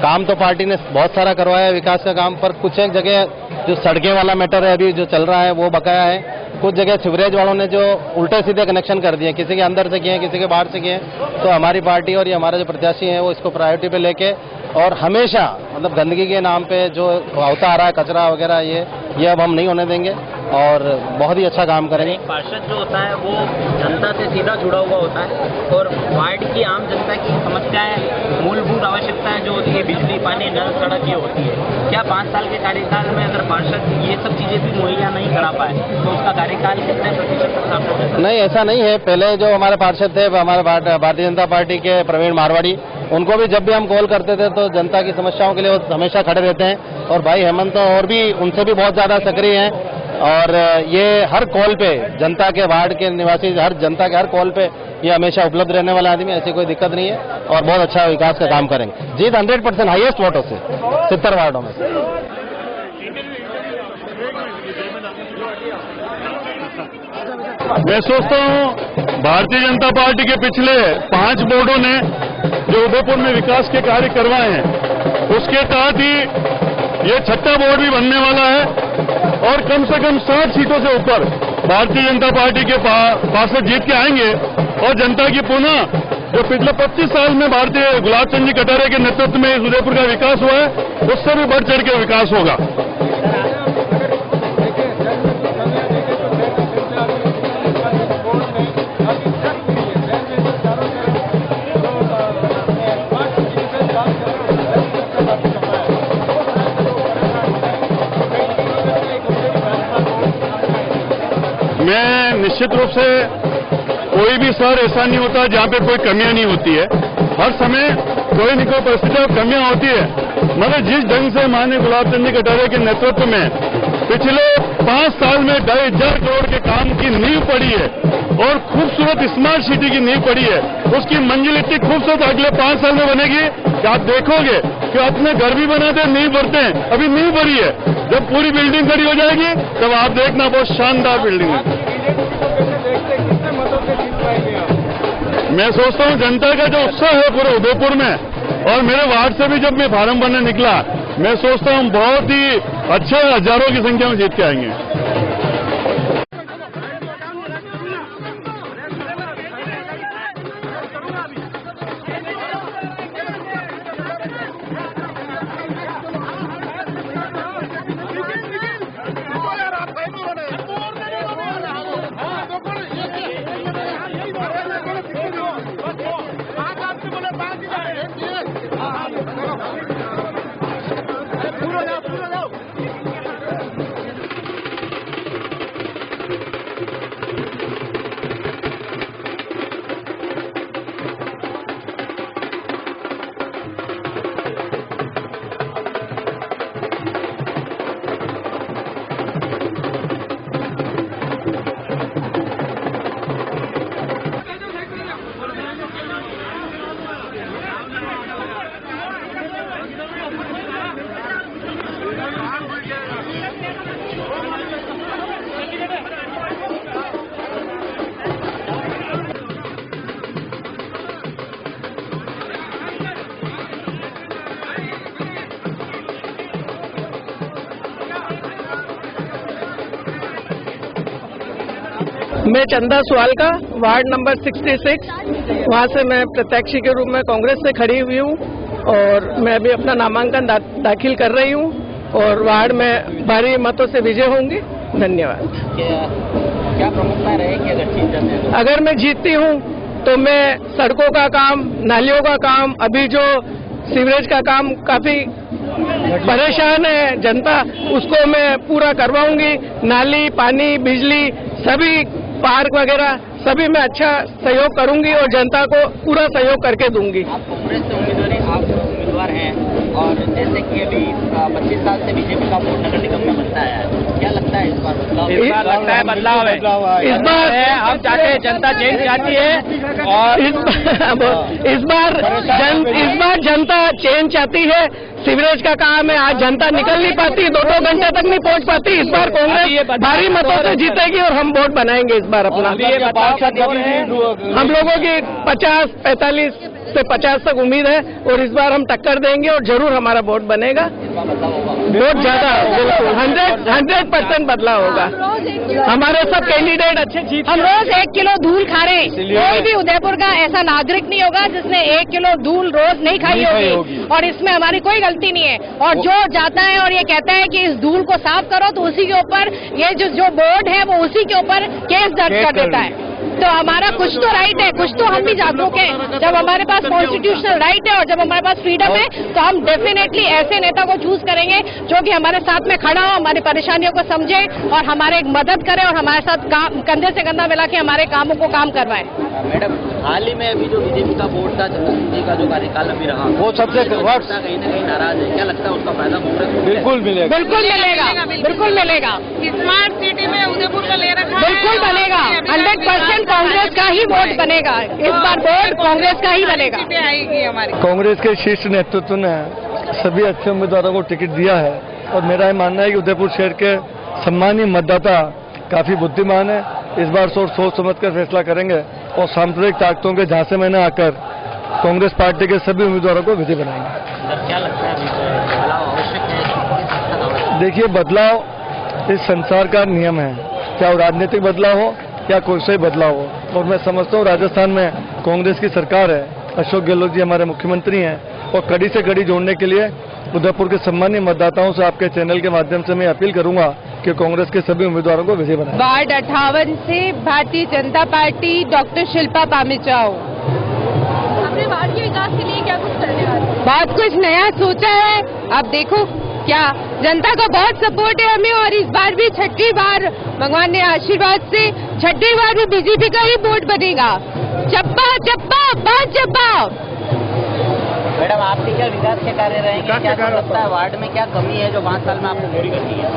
काम तो पार्टी ने बहुत सारा करवाया है विकास का काम, पर कुछ एक जगह जो सड़कें वाला मैटर है अभी जो चल रहा है वो बकाया है, कुछ जगह सीवरेज वालों ने जो उल्टे सीधे कनेक्शन कर दिए, किसी के अंदर से किए किसी के बाहर से किए, तो हमारी पार्टी और ये हमारे जो प्रत्याशी हैं वो इसको प्रायोरिटी पे लेके और हमेशा मतलब गंदगी के नाम पे जो होता आ रहा है कचरा वगैरह ये अब हम नहीं होने देंगे और बहुत ही अच्छा काम करेंगे। एक पार्षद जो होता है वो जनता से सीधा जुड़ा हुआ होता है और वार्ड की आम जनता की समस्याएं, मूलभूत आवश्यकताएं जो होती है बिजली, पानी, नल, सड़क ये होती है। क्या 5 साल के कार्यकाल में अगर पार्षद ये सब चीजें भी मुहैया नहीं करा पाए तो उसका कार्यकाल कितने प्रतिशत तक आप? नहीं, ऐसा नहीं है। पहले जो हमारे पार्षद थे हमारे भारतीय जनता पार्टी के प्रवीण मारवाड़ी, उनको भी जब भी हम कॉल करते थे तो जनता की समस्याओं के लिए वो हमेशा खड़े रहते हैं और भाई हेमंत तो और भी उनसे भी बहुत ज्यादा सक्रिय हैं और ये हर कॉल पे जनता के वार्ड के निवासी हर जनता के हर कॉल पे ये हमेशा उपलब्ध रहने वाला आदमी, ऐसी कोई दिक्कत नहीं है और बहुत अच्छा विकास का काम करेंगे। जीत 100% हाईएस्ट वोटों से 70 वार्डों में से। मैं सोचता हूँ भारतीय जनता पार्टी के पिछले 5 बोर्डों ने जो उदयपुर में विकास के कार्य करवाए हैं उसके तहत ही ये 6ठा बोर्ड भी बनने वाला है और कम से कम 60 सीटों से ऊपर भारतीय जनता पार्टी के पार्षद जीत के आएंगे और जनता की पुनः जो पिछले 25 साल में भारतीय गुलाब चंद जी कटारिया के नेतृत्व में इस उदयपुर का विकास हुआ है उससे भी बढ़ चढ़ के विकास होगा। मैं निश्चित रूप से कोई भी शहर ऐसा नहीं होता जहां पे कोई कमियां नहीं होती है। हर समय कोई न कोई परिस्थिति और कमियां होती है, मगर जिस ढंग से माननीय गुलाब चंद जी कटारिया के नेतृत्व में पिछले 5 साल में 2,500 करोड़ के काम की नींव पड़ी है और खूबसूरत स्मार्ट सिटी की नींव पड़ी है, उसकी मंजिल इतनी खूबसूरत अगले 5 साल में बनेगी कि आप देखोगे कि अपने घर भी बनाते हैं, नींव भरते हैं, अभी नींव भरी है, जब पूरी बिल्डिंग खड़ी हो जाएगी तब आप देखना बहुत शानदार बिल्डिंग है। मैं सोचता हूं जनता का जो उत्साह है पूरे उदयपुर में और मेरे वार्ड से भी जब मैं फार्म भरने निकला, मैं सोचता हूं बहुत ही अच्छे हजारों की संख्या में जीत के आएंगे। मैं चंदा सुवाल का वार्ड नंबर 66, वहाँ से मैं प्रत्याशी के रूप में कांग्रेस से खड़ी हुई हूँ और मैं भी अपना नामांकन दाखिल कर रही हूँ और वार्ड में भारी मतों से विजय होंगी। धन्यवाद। क्या प्रमुखता रहेगी अगर जीत जाते हैं? अगर मैं जीतती हूँ तो मैं सड़कों का काम, नालियों का काम, अभी जो सीवरेज का काम काफी परेशान है जनता, उसको मैं पूरा करवाऊंगी। नाली, पानी, बिजली, सभी पार्क वगैरह सभी में अच्छा सहयोग करूंगी और जनता को पूरा सहयोग करके दूंगी। आप कांग्रेस से उम्मीदवार हैं और जैसे कि अभी 25 साल से बीजेपी का बोर्ड नगर निगम में बनता है, क्या लगता है इस बार बदलाव? इस बार लगता है बदलाव है। इस बार हम चाहते हैं, जनता चेंज चाहती है और इस बार जनता चेंज चाहती है। सीवरेज का काम है, आज जनता निकल नहीं पाती, 2-2 घंटे तक नहीं पहुंच पाती। इस बार कांग्रेस भारी मतों से जीतेगी और हम वोट बनाएंगे इस बार अपना। हम लोगों की 45 से 50 तक उम्मीद है और इस बार हम टक्कर देंगे और जरूर हमारा वोट बनेगा। बहुत ज्यादा, बिल्कुल 100% बदलाव होगा। हमारे सब कैंडिडेट अच्छे जीत, हम रोज 1 किलो धूल खा रहे हैं। कोई भी उदयपुर का ऐसा नागरिक नहीं होगा जिसने 1 किलो धूल रोज नहीं खाई होगी, और इसमें हमारी कोई गलती नहीं है। और जो जाता है और ये कहता है कि इस धूल को साफ करो, तो उसी के ऊपर ये जो बोर्ड है वो उसी के ऊपर केस दर्ज कर देता है। तो हमारा कुछ तो राइट है, कुछ तो हम भी जागरूक हैं। जब हमारे पास कॉन्स्टिट्यूशनल राइट है और जब हमारे पास फ्रीडम है, तो हम डेफिनेटली ऐसे नेता को चूज करेंगे जो कि हमारे साथ में खड़ा हो, हमारी परेशानियों को समझे और हमारे मदद करे और हमारे साथ कंधे से कंधा मिला के हमारे कामों को काम करवाए। मैडम, हाल ही में अभी जो बीजेपी का बोर्ड था, चंद्रशेखर जी का जो कार्यकाल अभी रहा, वो सबसे कहीं न कहीं नाराज है। क्या लगता है उसका फायदा कांग्रेस को? बिल्कुल मिलेगा, बिल्कुल मिलेगा, बिल्कुल मिलेगा। स्मार्ट सिटी में उदयपुर का ले रखा है, बिल्कुल बनेगा। 100% कांग्रेस का ही वोट बनेगा। इस बार वोट कांग्रेस का ही बनेगा। आएगी हमारी। कांग्रेस के शीर्ष नेतृत्व ने सभी अच्छे उम्मीदवारों को टिकट दिया है और मेरा ये मानना है कि उदयपुर शहर के सम्मानीय मतदाता काफी बुद्धिमान है। इस बार सोच समझ कर फैसला करेंगे और सांप्रदायिक ताकतों के झांसे में न आकर कांग्रेस पार्टी के सभी उम्मीदवारों को विजयी बनाएंगे। क्या लगता है बदलाव आवश्यक है? देखिए, बदलाव इस संसार का नियम है, चाहे वो राजनीतिक बदलाव हो या कोई सा बदलाव हो। और मैं समझता हूँ राजस्थान में कांग्रेस की सरकार है, अशोक गहलोत जी हमारे मुख्यमंत्री हैं, और कड़ी से कड़ी जोड़ने के लिए उदयपुर के सम्मानीय मतदाताओं से आपके चैनल के माध्यम से मैं अपील करूंगा कि कांग्रेस के सभी उम्मीदवारों को विजयी बनाएं। वार्ड 58 से भारतीय जनता पार्टी डॉक्टर शिल्पा पामिचाओ। अपने वार्ड के विकास के लिए क्या कुछ करने वाले? बहुत कुछ नया सोचा है। अब देखो क्या जनता का बहुत सपोर्ट है हमें, और इस बार भी 6ठी बार भगवान ने आशीर्वाद से 6ठी बार भी बीजेपी का ही वोट बनेगा। चप्पा चप्पा पांच चप्पा। मैडम, आपके क्या विकास के कार्य रहेंगे? क्या लगता है वार्ड में क्या कमी है जो 5 साल में आपको पूरी करनी है?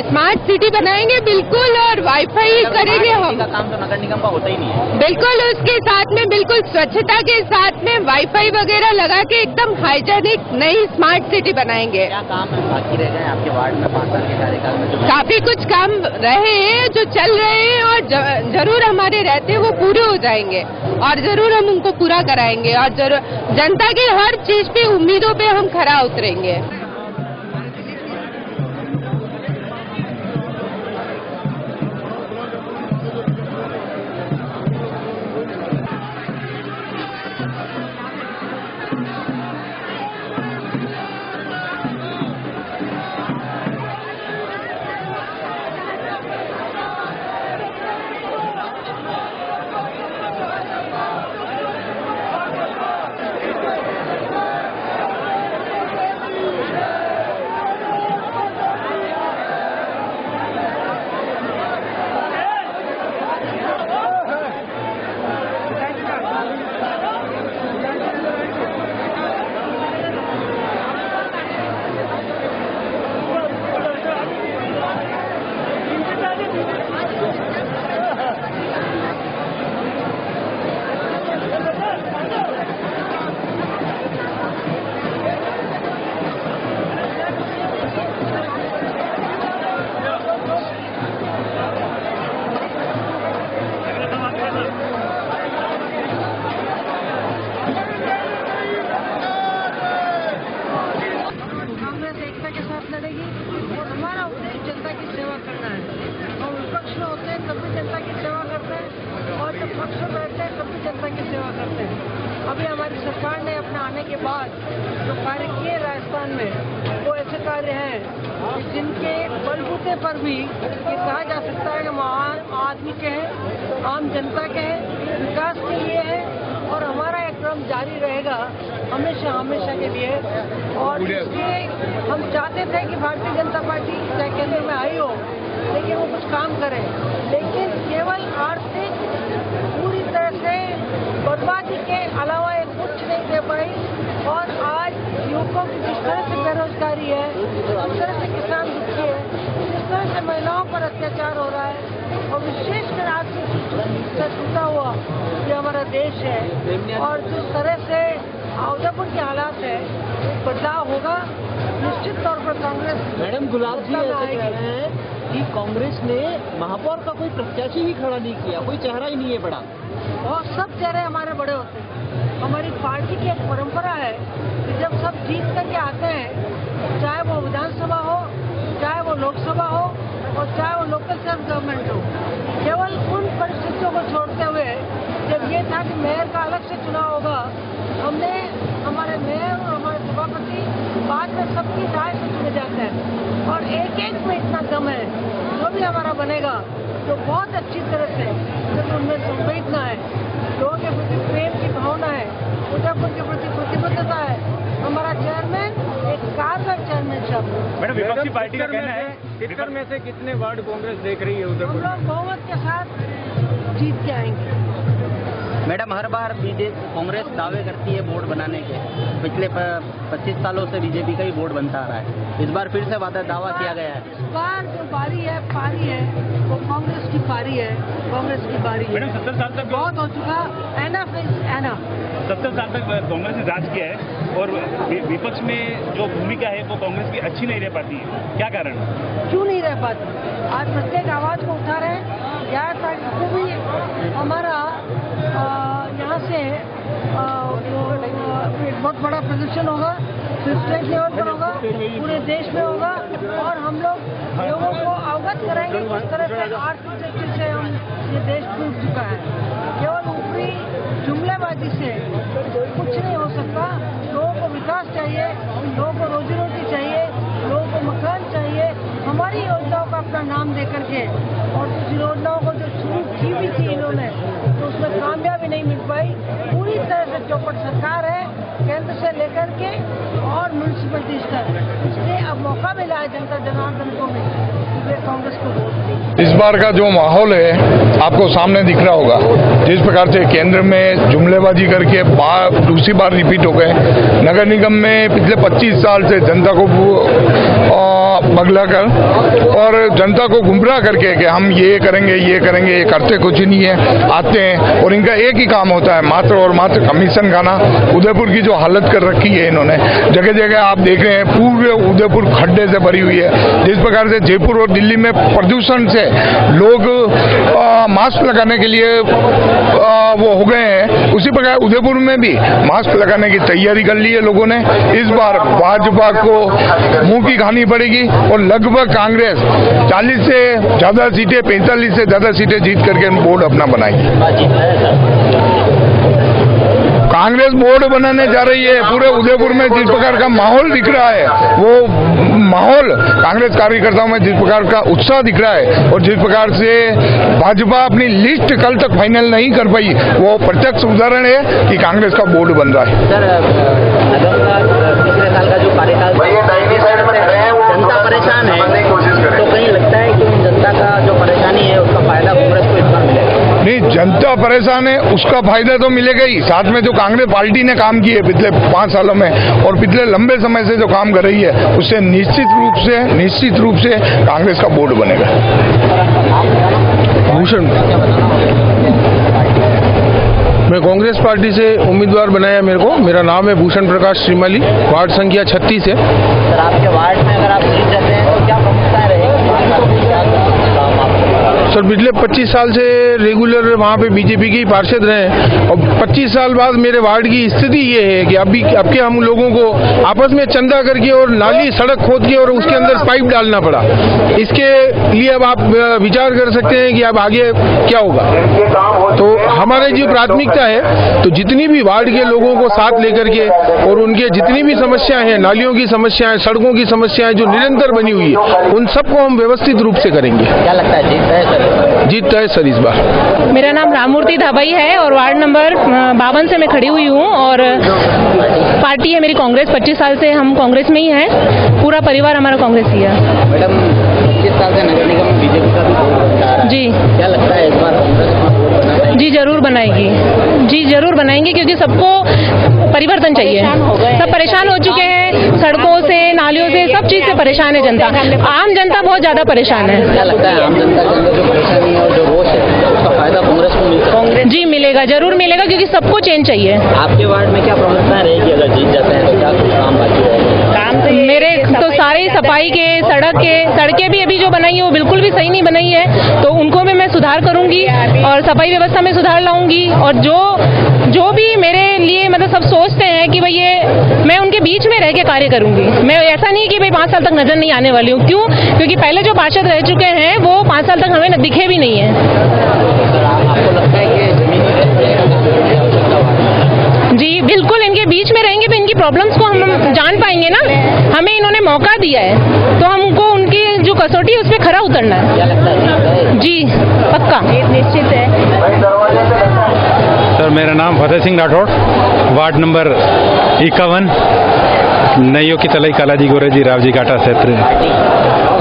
स्मार्ट सिटी बनाएंगे बिल्कुल, और वाईफाई करेंगे हम। का काम तो नगर निगम का होता ही नहीं है। बिल्कुल, उसके साथ में बिल्कुल स्वच्छता के साथ में वाईफाई वगैरह लगा के एकदम हाइजेनिक नई स्मार्ट सिटी बनाएंगे। क्या काम बाकी रह गए आपके वार्ड में 5 साल के कार्यकाल में? काफी कुछ काम रहे हैं जो चल रहे हैं, और जरूर हमारे रहते वो पूरे हो जाएंगे, और जरूर हम उनको पूरा कराएंगे, और जरूर जनता की हर चीज पे उम्मीदों पे हम खरा उतरेंगे। अभी हमारी सरकार ने अपने आने के बाद जो कार्य किए राजस्थान में, वो ऐसे कार्य हैं जिनके बलबूते पर भी ये कहा जा सकता है कि आम आदमी के हैं, आम जनता के हैं, विकास के लिए है, और हमारा एक क्रम जारी रहेगा हमेशा हमेशा के लिए। और इसलिए हम चाहते थे कि भारतीय जनता पार्टी चाहे केंद्र में आई हो, लेकिन वो कुछ काम करे, लेकिन केवल आर्थिक पूरी तरह से बर्बादी के अलावा एक कुछ नहीं दे पाई। और आज युवकों की जिस तरह से बेरोजगारी है, जिस तरह से किसान दुखी है, जिस तरह से महिलाओं पर अत्याचार हो रहा है, और विशेषकर आर्थिक से टूटा हुआ ये हमारा देश है, और जिस तरह से उदयपुर के हालात है, बदलाव होगा निश्चित तौर पर। कांग्रेस मैडम गुलाब जी ऐसे कह रहे हैं कि कांग्रेस ने महापौर का कोई प्रत्याशी ही खड़ा नहीं किया, कोई चेहरा ही नहीं है बड़ा। और सब चेहरे हमारे बड़े होते हैं, हमारी पार्टी की एक परंपरा है कि जब सब जीत करके आते हैं, चाहे वो विधानसभा हो, चाहे वो लोकसभा हो और चाहे वो लोकल सेल्फ गवर्नमेंट हो, केवल उन परिस्थितियों को छोड़ते हुए जब ये था कि मेयर का अलग से चुनाव होगा, हमने हमारे मेयर और हमारे सभापति बाद में सबकी राय से चुने जाते हैं और एक एक में इतना दम है, जो भी हमारा बनेगा तो बहुत अच्छी तरह से सिर्फ उनमें संवेदना है, लोगों के प्रति प्रेम की भावना है, उदयपुर के प्रति प्रतिबद्धता है। हमारा चेयरमैन एक कारगर चेयरमैन साहब। मैडम, विपक्षी पार्टी का कहना है 70 में से कितने वार्ड कांग्रेस देख रही है उधर? हम लोग बहुमत के साथ जीत के आएंगे। मैडम, हर बार बीजेपी कांग्रेस दावे करती है वोट बनाने के, पिछले 25 सालों से बीजेपी का ही वोट बनता आ रहा है, इस बार फिर से दावा किया गया है। इस बार जो पारी है वो कांग्रेस की पारी है, कांग्रेस की बारी है। मैडम, 70 साल तक बहुत हो चुका, एनफ इज एनफ। 70 साल तक कांग्रेस ने राज किया है और विपक्ष में जो भूमिका है वो कांग्रेस की अच्छी नहीं रह पाती है, क्या कारण? क्यों नहीं रह पाती? आज प्रत्येक आवाज को उठा रहे हैं, यहाँ तक को भी हमारा यहाँ से एक बहुत बड़ा प्रदर्शन होगा, स्टेट लेवल पर होगा, पूरे देश में होगा और हम लोग लोगों को अवगत कराएंगे किस तरह से आर्थिक दृष्टि से हम ये देश टूट चुका है। केवल ऊपरी जुमलेबाजी से कुछ नहीं हो सकता। लोगों को विकास चाहिए, लोगों को रोजी रोटी चाहिए, लोगों को मकान चाहिए। हमारी योजनाओं का अपना नाम दे करके और कुछ योजनाओं को जो शुरू की भी थी इन्होंने तो उसमें कामयाबी नहीं मिल पाई। पूरी तरह से चौपट सरकार है, केंद्र से लेकर के और म्यूनिसिपैलिटी तक। इसलिए अब मौका मिला है जनता जनार्दन को में वे कांग्रेस को वोट दें। इस बार का जो माहौल है आपको सामने दिख रहा होगा, जिस प्रकार से केंद्र में जुमलेबाजी करके दूसरी बार रिपीट हो गए। नगर निगम में पिछले 25 साल से जनता को बगला कर और जनता को गुमराह करके कि हम ये करेंगे ये करते कुछ नहीं है। आते हैं और इनका एक ही काम होता है मात्र और मात्र कमीशन खाना। उदयपुर की जो हालत कर रखी है इन्होंने, जगह जगह आप देख रहे हैं पूरे उदयपुर खड्डे से भरी हुई है। जिस प्रकार से जयपुर और दिल्ली में प्रदूषण से लोग मास्क लगाने के लिए वो हो गए हैं, उसी प्रकार उदयपुर में भी मास्क लगाने की तैयारी कर ली है लोगों ने। इस बार भाजपा को मुंह की खानी पड़ेगी और लगभग कांग्रेस 40 से ज्यादा सीटें, 45 से ज्यादा सीटें जीत करके बोर्ड अपना बनाएगी। कांग्रेस बोर्ड बनाने जा रही है। पूरे उदयपुर में जिस प्रकार का माहौल दिख रहा है, वो माहौल कांग्रेस कार्यकर्ताओं में जिस प्रकार का उत्साह दिख रहा है और जिस प्रकार से भाजपा अपनी लिस्ट कल तक फाइनल नहीं कर पाई, वो प्रत्यक्ष उदाहरण है कि कांग्रेस का बोर्ड बन रहा है। सर, पिछले साल का जो कार्यकाल जनता परेशान है, तो कहीं लगता है कि जनता का जो परेशानी है उसका फायदा कांग्रेस को इस बार मिलेगा? नहीं, जनता परेशान है उसका फायदा तो मिलेगा ही, साथ में जो कांग्रेस पार्टी ने काम किए पिछले 5 सालों में और पिछले लंबे समय से जो काम कर रही है, उससे निश्चित रूप से कांग्रेस का बोर्ड बनेगा। भूषण, मैं कांग्रेस पार्टी से उम्मीदवार बनाया मेरे को। मेरा नाम है भूषण प्रकाश श्रीमाली, वार्ड संख्या 36 है। सर, आपके वार्ड में अगर आप जीत जाते हैं तो क्या प्रमुखताएं रहेगी? सर, पिछले 25 साल से रेगुलर वहाँ पे बीजेपी के ही पार्षद रहे और 25 साल बाद मेरे वार्ड की स्थिति ये है कि अब के हम लोगों को आपस में चंदा करके और नाली सड़क खोद के और उसके अंदर पाइप डालना पड़ा। इसके लिए अब आप विचार कर सकते हैं कि अब आगे क्या होगा। तो हमारे जो प्राथमिकता है, तो जितनी भी वार्ड के लोगों को साथ लेकर के और उनके जितनी भी समस्याएं हैं, नालियों की समस्याएं, सड़कों की समस्याएं जो निरंतर बनी हुई है, उन सबको हम व्यवस्थित रूप से करेंगे। क्या लगता है जीतता है सर इस बार? मेरा नाम राममूर्ति धाबाई है और वार्ड नंबर 52 से मैं खड़ी हुई हूँ और पार्टी है मेरी कांग्रेस। 25 साल से हम कांग्रेस में ही हैं, पूरा परिवार हमारा कांग्रेस ही है। मैडम, 25 साल से नगर निगम में बीजेपी का भी बोर्ड बनता आ रहा है। जी, क्या लगता है इस बार कांग्रेस? जी जरूर बनाएगी, जी जरूर बनाएंगे, क्योंकि सबको परिवर्तन चाहिए। सब परेशान हो चुके हैं, सड़कों से, नालियों से, सब चीज से परेशान है जनता। आम जनता बहुत ज्यादा परेशान है। क्या लगता है आम जनता के अंदर जो परेशानी है और जो रोष है उसका फायदा कांग्रेस को मिल सकता है? जी मिलेगा, जरूर मिलेगा, क्योंकि सबको चेंज चाहिए। आपके वार्ड में क्या प्रमुखताएं रहेगी अगर जीत जाते हैं तो? क्या कुछ काम बाकी रहेगा? मेरे तो सारे सफाई के, सड़कें भी अभी जो बनाई है वो बिल्कुल भी सही नहीं बनाई है, तो उनको भी मैं सुधार करूंगी और सफाई व्यवस्था में सुधार लाऊंगी। और जो भी मेरे लिए मतलब सब सोचते हैं कि भाई ये मैं उनके बीच में रह के कार्य करूंगी। मैं ऐसा नहीं कि भाई 5 साल तक नजर नहीं आने वाली हूँ। क्यों? क्योंकि पहले जो पार्षद रह चुके हैं वो 5 साल तक हमें दिखे भी नहीं है। आपको लगता है कि जी बिल्कुल, इनके बीच में रहेंगे तो इनकी प्रॉब्लम्स को हम जान पाएंगे ना। हमें इन्होंने मौका दिया है तो हमको उनकी जो कसौटी है उस पर खरा उतरना है। जी पक्का, निश्चित है। सर मेरा नाम फतेह सिंह राठौड़, वार्ड नंबर 51, नैयो की तलाई कालाजी गोरेजी रावजी घाटा क्षेत्र,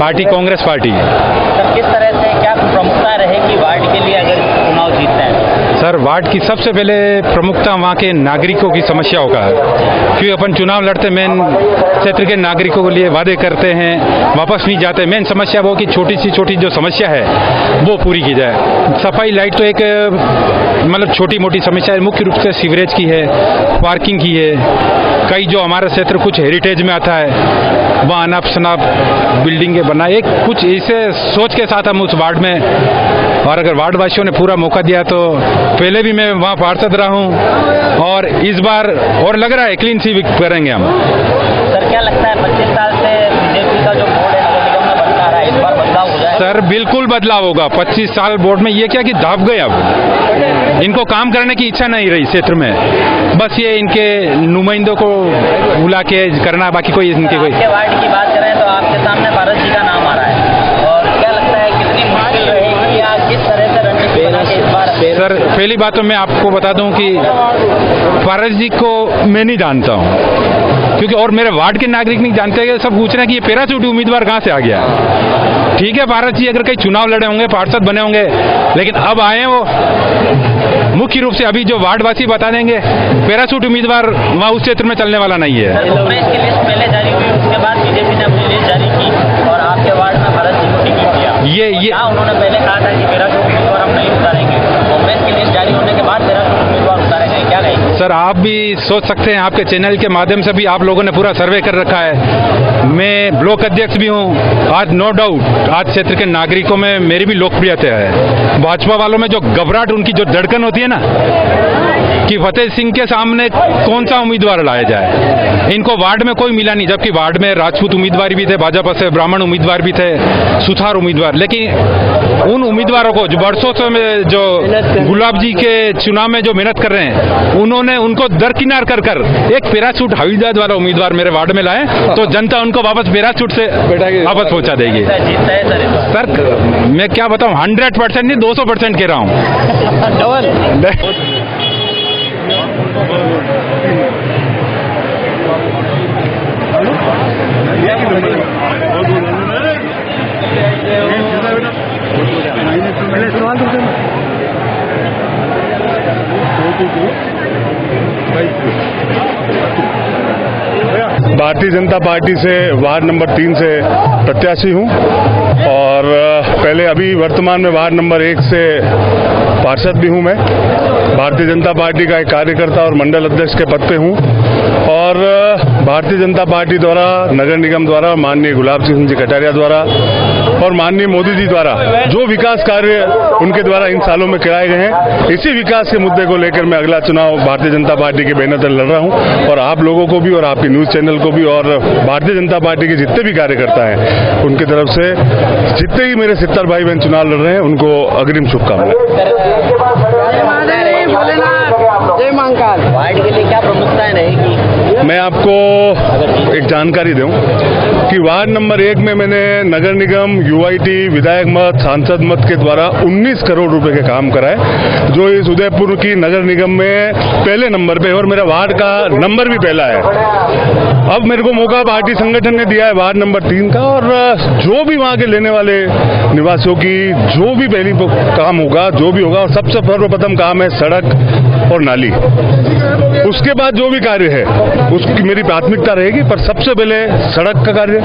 पार्टी कांग्रेस पार्टी। सर किस तरह से क्या प्रमुखता रहेगी वार्ड के लिए अगर चुनाव जीतते हैं? सर वार्ड की सबसे पहले प्रमुखता वहाँ के नागरिकों की समस्याओं का है, क्योंकि अपन चुनाव लड़ते मेन क्षेत्र के नागरिकों के लिए वादे करते हैं, वापस नहीं जाते। मेन समस्या वो कि छोटी सी छोटी जो समस्या है वो पूरी की जाए। सफाई लाइट तो एक मतलब छोटी मोटी समस्या है, मुख्य रूप से सीवरेज की है, पार्किंग की है। कई जो हमारा क्षेत्र कुछ हेरिटेज में आता है वहाँ अनाप शनाप बिल्डिंगें बनाए, एक कुछ ऐसे सोच के साथ हम उस वार्ड में, और अगर वार्ड वासियों ने पूरा मौका दिया तो पहले भी मैं वहाँ पार्षद रहा हूँ और इस बार और लग रहा है क्लीन स्वीप करेंगे हम। सर क्या लगता है 25 साल से बीजेपी का जो बोर्ड है नगर निगम में बनता रहा है, इस बार बदलाव हो जाए? सर बिल्कुल बदलाव होगा। 25 साल बोर्ड में ये क्या कि दाब गए, अब इनको काम करने की इच्छा नहीं रही क्षेत्र में, बस ये इनके नुमाइंदों को बुला के करना, बाकी कोई इनके कोई। आपके वार्ड की बात करें तो आपके सामने पारस जी का नाम आ रहा है, और क्या लगता है कितनी मुश्किल रहेगी या किस तरह से रणनीति बना के इस बार? सर पहली बात तो मैं आपको बता दूं कि पारस जी को मैं नहीं जानता हूं, क्योंकि और मेरे वार्ड के नागरिक नहीं जानते, सब पूछ रहे हैं कि ये पैराशूट उम्मीदवार कहां से आ गया। ठीक है, पारस जी अगर कहीं चुनाव लड़े होंगे, पार्षद बने होंगे, लेकिन अब आए हैं वो मुख्य रूप से अभी जो वार्डवासी बता देंगे, पैराशूट उम्मीदवार वहाँ उस क्षेत्र में चलने वाला नहीं है। कांग्रेस की लिस्ट पहले जारी हुई, उसके बाद बीजेपी ने अपनी लिस्ट जारी की और आपके वार्ड में पारस जी को टिकट दिया। ये उन्होंने पहले कहा था कि पैराशूट उम्मीदवार हम नहीं उतारेंगे, कांग्रेस की लिस्ट जारी होने के बाद पैराशूट उम्मीदवार उतारेंगे, क्या कहेंगे? सर आप भी सोच सकते हैं, आपके चैनल के माध्यम से भी आप लोगों ने पूरा सर्वे कर रखा है। मैं ब्लॉक अध्यक्ष भी हूँ। आज नो डाउट आज क्षेत्र के नागरिकों में मेरी भी लोकप्रियता है। भाजपा वालों में जो घबराहट, उनकी जो धड़कन होती है ना कि फतेह सिंह के सामने कौन सा उम्मीदवार लाया जाए, इनको वार्ड में कोई मिला नहीं, जबकि वार्ड में राजपूत उम्मीदवार भी थे, भाजपा से ब्राह्मण उम्मीदवार भी थे, सुथार उम्मीदवार, लेकिन उन उम्मीदवारों को जो वर्षों से जो गुलाब जी के चुनाव में जो मेहनत कर रहे हैं, उन्होंने उनको दरकिनार कर कर एक पैराशूट हवाईजहाज वाला उम्मीदवार मेरे वार्ड में लाए, तो जनता उनको वापस पैराशूट से वापस पहुंचा देगी। सर मैं क्या बताऊं, 100% नहीं 200% कह रहा हूं। भारतीय जनता पार्टी से वार्ड नंबर 3 से प्रत्याशी हूं और पहले अभी वर्तमान में वार्ड नंबर 1 से पार्षद भी हूं। मैं भारतीय जनता पार्टी का एक कार्यकर्ता और मंडल अध्यक्ष के पद पे हूं और भारतीय जनता पार्टी द्वारा, नगर निगम द्वारा, माननीय गुलाब सिंह जी कटारिया द्वारा और माननीय मोदी जी द्वारा जो विकास कार्य उनके द्वारा इन सालों में कराए गए हैं, इसी विकास के मुद्दे को लेकर मैं अगला चुनाव भारतीय जनता पार्टी के बैनर तले लड़ रहा हूं और आप लोगों को भी और आपके न्यूज चैनल को भी और भारतीय जनता पार्टी के जितने भी कार्यकर्ता हैं उनकी तरफ से जितने ही मेरे 70 भाई बहन चुनाव लड़ रहे हैं उनको अग्रिम शुभकामनाएं। जय महाकाल। वार्ड के लिए क्या प्रमुखताएं रहेगी? मैं आपको एक जानकारी दूं कि वार्ड नंबर 1 में मैंने नगर निगम, यूआईटी, विधायक मत, सांसद मत के द्वारा 19 करोड़ रुपए के काम कराए, जो इस उदयपुर की नगर निगम में पहले नंबर पे है और मेरा वार्ड का नंबर भी पहला है। अब मेरे को मौका पार्टी संगठन ने दिया है वार्ड नंबर 3 का और जो भी वहाँ के लेने वाले निवासियों की जो भी पहली काम होगा, जो भी होगा, और सबसे सर्वप्रथम काम है सड़क और नाली। उसके बाद जो भी कार्य है उसकी मेरी प्राथमिकता रहेगी, पर सबसे पहले सड़क का कार्य,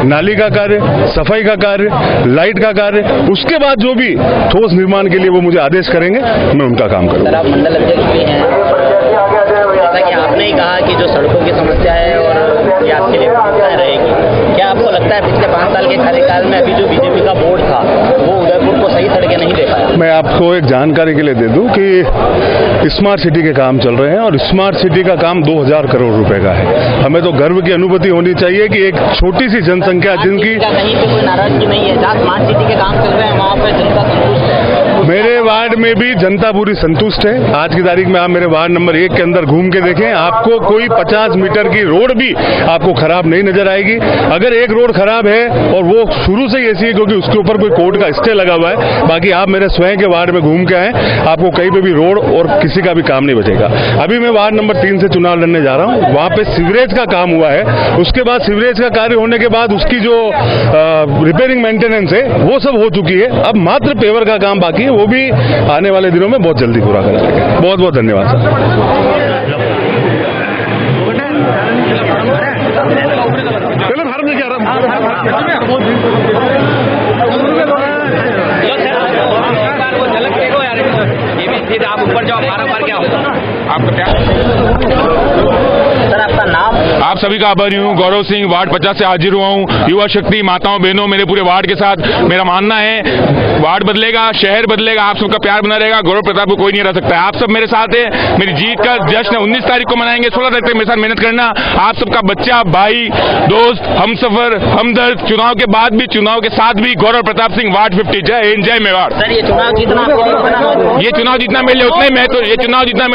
नाली का कार्य, सफाई का कार्य, लाइट का कार्य, उसके बाद जो भी ठोस निर्माण के लिए वो मुझे आदेश करेंगे मैं उनका काम करूंगा। सर आप मंडल अध्यक्ष भी हैं, जैसा कि आपने ही कहा कि जो सड़कों की समस्या है और ये आपके लिए प्राथमिकताएं रहेगी, क्या आपको लगता है पिछले 5 साल के कार्यकाल में अभी जो बीजेपी का बोर्ड था वो उदयपुर को सही सड़कें नहीं दे पाया? मैं आपको आपको एक जानकारी के लिए दे दूं कि स्मार्ट सिटी के काम चल रहे हैं और स्मार्ट सिटी का काम 2000 करोड़ रुपए का है। हमें तो गर्व की अनुभूति होनी चाहिए कि एक छोटी सी जनसंख्या जिनकी कहीं पे कोई नाराजगी नहीं है, जहाँ स्मार्ट सिटी के काम चल रहे हैं वहाँ पे जनता संतुष्ट है। मेरे वार्ड में भी जनता पूरी संतुष्ट है। आज की तारीख में आप मेरे वार्ड नंबर 1 के अंदर घूम के देखें, आपको कोई 50 मीटर की रोड भी आपको खराब नहीं नजर आएगी। अगर एक रोड खराब है और वो शुरू से ही ऐसी है क्योंकि उसके ऊपर कोई कोर्ट का स्टे लगा हुआ है, बाकी आप मेरे स्वयं के वार्ड में घूम के आए, आपको कहीं पे भी रोड और किसी का भी काम नहीं बचेगा। अभी मैं वार्ड नंबर 3 से चुनाव लड़ने जा रहा हूँ, वहां पे सीवरेज का काम हुआ है। उसके बाद सीवरेज का कार्य होने के बाद उसकी जो रिपेयरिंग मेंटेनेंस है वो सब हो चुकी है। अब मात्र पेवर का काम बाकी है, वो भी आने वाले दिनों में बहुत जल्दी पूरा करेंगे। बहुत बहुत धन्यवाद सर। आप ऊपर जाओ, बार क्या होगा आपका क्या सर, आपका नाम? आप सभी का आभारी हूँ। गौरव सिंह, वार्ड 50 से हाजिर हुआ हूँ। युवा शक्ति, माताओं बहनों, मेरे पूरे वार्ड के साथ मेरा मानना है वार्ड बदलेगा, शहर बदलेगा, आप सबका प्यार बना रहेगा। गौरव प्रताप को कोई नहीं हरा सकता है। आप सब मेरे साथ है। मेरी जीत का जश्न 19 तारीख को मनाएंगे। 16 तारीख तक मेरे साथ मेहनत करना। आप सबका बच्चा, भाई, दोस्त, हमसफर, हमदर्द, चुनाव के बाद भी, चुनाव के साथ भी। गौरव प्रताप सिंह, वार्ड 50। जय हिंद, जय मेवाड़। सर, ये चुनाव जीतना ये चुनाव जीतना मेरे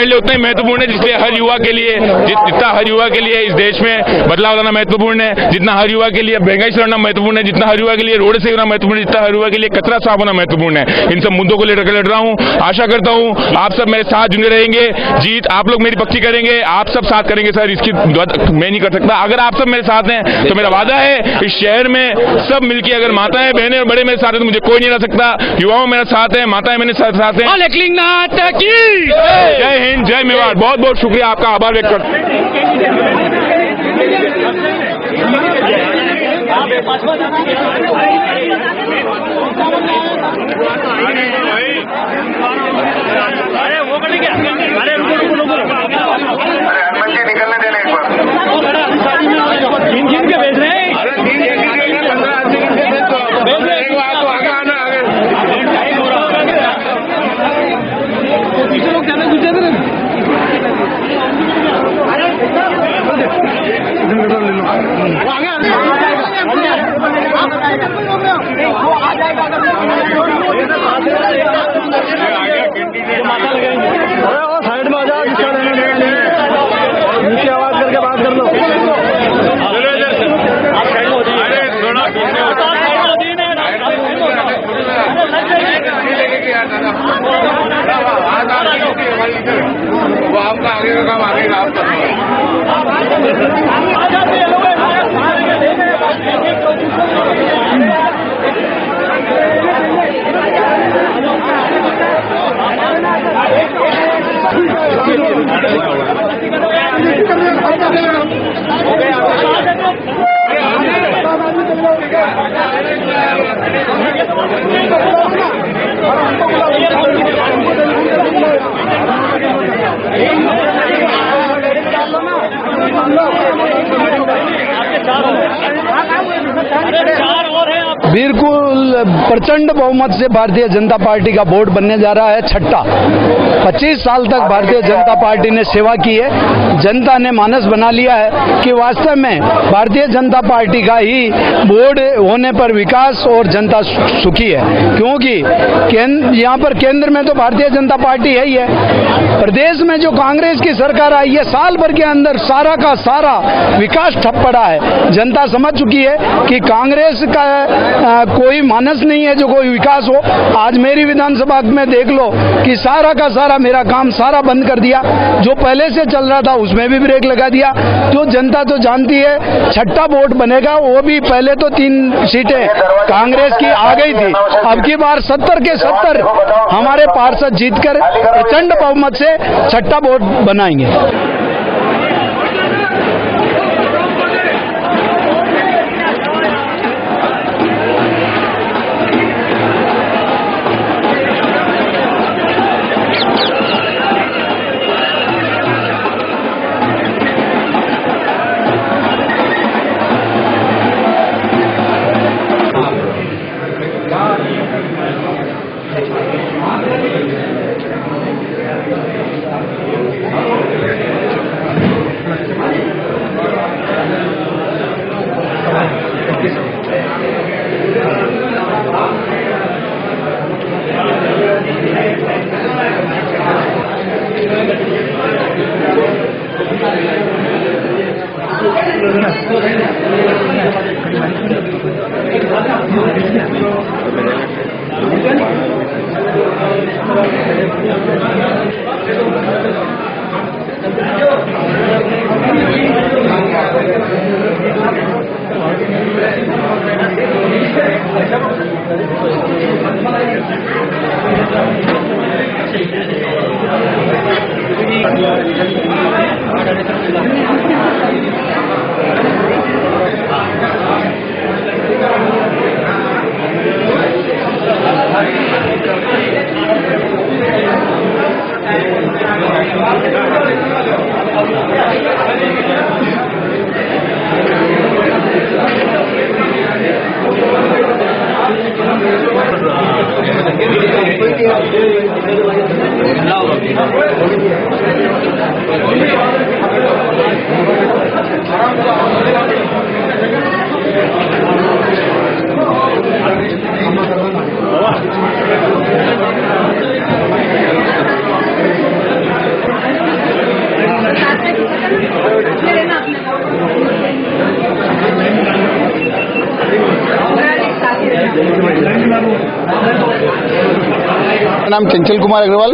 लिए उतना ही महत्वपूर्ण है जिसलिए हर युवा के लिए, जितना हर युवा के लिए इस देश में बदलाव लाना महत्वपूर्ण है, जितना हर युवा के लिए महंगाई से लड़ना महत्वपूर्ण है, जितना हर युवा के लिए रोड से होना महत्वपूर्ण है, जितना हर युवा के लिए कचरा साफ होना महत्वपूर्ण है। इन सब मुद्दों को लेकर लड़ रहा हूं। आशा करता हूं आप सब मेरे साथ जुड़े रहेंगे। जीत आप लोग मेरी पक्की करेंगे, आप सब साथ करेंगे सर, इसकी मैं नहीं कर सकता। अगर आप सब मेरे साथ हैं तो मेरा वादा है इस शहर में सब मिलकर, अगर माताएं, बहनें और बड़े मेरे साथ हैं तो मुझे कोई नहीं रह सकता। युवाओं मेरे साथ है, माताएं मेरे साथ हैं। जय हिंद, जय मेवाड़। बहुत बहुत शुक्रिया, आपका आभार व्यक्त करता निकलने देना एक बार। के भेज रहे हैं। साइड में आ जाओ, नीचे आवाज करके बात कर लो। वो आपका आगे का काम आगे आप बिल्कुल प्रचंड बहुमत से भारतीय जनता पार्टी का बोर्ड बनने जा रहा है। छठा 25 साल तक भारतीय जनता पार्टी ने सेवा की है। जनता ने मानस बना लिया है कि वास्तव में भारतीय जनता पार्टी का ही बोर्ड होने पर विकास और जनता सुखी है, क्योंकि यहाँ पर केंद्र में तो भारतीय जनता पार्टी है ही है। प्रदेश में जो कांग्रेस की सरकार आई है, साल भर के अंदर सारा का सारा विकास ठप पड़ा है। जनता समझ चुकी है कि कांग्रेस का कोई मानस नहीं है जो कोई विकास हो। आज मेरी विधानसभा में देख लो कि सारा का सारा मेरा काम सारा बंद कर दिया, जो पहले से चल रहा था उसमें भी ब्रेक लगा दिया। तो जनता तो जानती है छठा वोट बनेगा, वो भी पहले तो 3 सीटें कांग्रेस की आ गई थी, अब की बार 70 के 70 हमारे पार्षद जीतकर प्रचंड बहुमत से छठा वोट बनाएंगे। नाम चंचल कुमार अग्रवाल,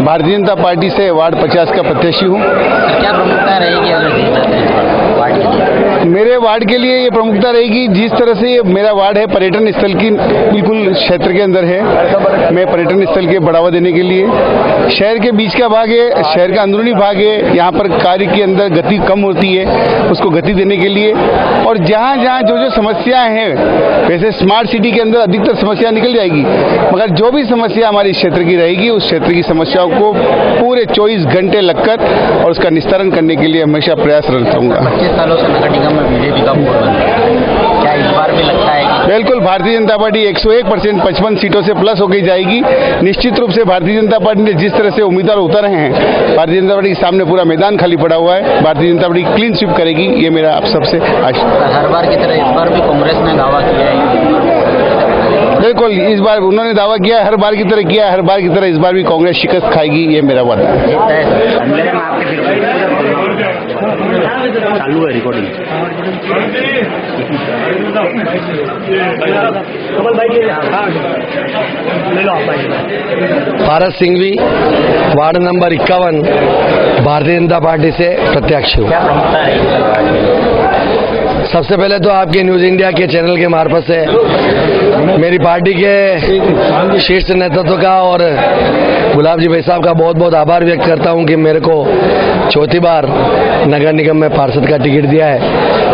भारतीय जनता पार्टी से वार्ड 50 का प्रत्याशी हूँ। क्या प्रमुखता रहेगी अगर जीत जाते हैं वार्ड के लिए? मेरे वार्ड के लिए ये प्रमुखता रहेगी, जिस तरह से ये मेरा वार्ड है पर्यटन स्थल की बिल्कुल क्षेत्र के अंदर है। मैं पर्यटन स्थल के बढ़ावा देने के लिए, शहर के बीच का भाग है, शहर का अंदरूनी भाग है, यहाँ पर कार्य के अंदर गति कम होती है, उसको गति देने के लिए, और जहाँ जहाँ जो जो समस्याएं हैं, वैसे स्मार्ट सिटी के अंदर अधिकतर समस्या निकल जाएगी, मगर जो भी समस्या हमारी क्षेत्र की रहेगी उस क्षेत्र की समस्याओं को पूरे 24 घंटे लगकर और उसका निस्तारण करने के लिए हमेशा प्रयासरत रहूंगा। 25 सालों से नगर निगम में बीजेपी का बोर्ड बनता है, क्या इस बार भी लगता है कि बिल्कुल भारतीय जनता पार्टी 101% 55 सीटों से प्लस होकर जाएगी। निश्चित रूप से भारतीय जनता पार्टी ने जिस तरह से उम्मीदवार उतर रहे हैं, भारतीय जनता पार्टी के सामने पूरा मैदान खाली पड़ा हुआ है, Bharatiya Janata party clean sweep करेगी, ये मेरा आप सबसे आशा। हर बार की तरह इस बार भी कांग्रेस ने दावा किया है? बिल्कुल, इस बार उन्होंने दावा किया, हर बार की तरह किया, हर बार की तरह इस बार भी कांग्रेस शिकस्त खाएगी, ये मेरा वादा है। चालू है रिकॉर्डिंग। पारस Singhvi, ward number 51, Bharatiya Janata party से प्रत्याशी हूँ। सबसे पहले तो आपके न्यूज इंडिया के चैनल के मार्फत से मेरी पार्टी के शीर्ष नेतृत्व का और गुलाब जी भाई साहब का बहुत बहुत आभार व्यक्त करता हूं कि मेरे को चौथी बार नगर निगम में पार्षद का टिकट दिया है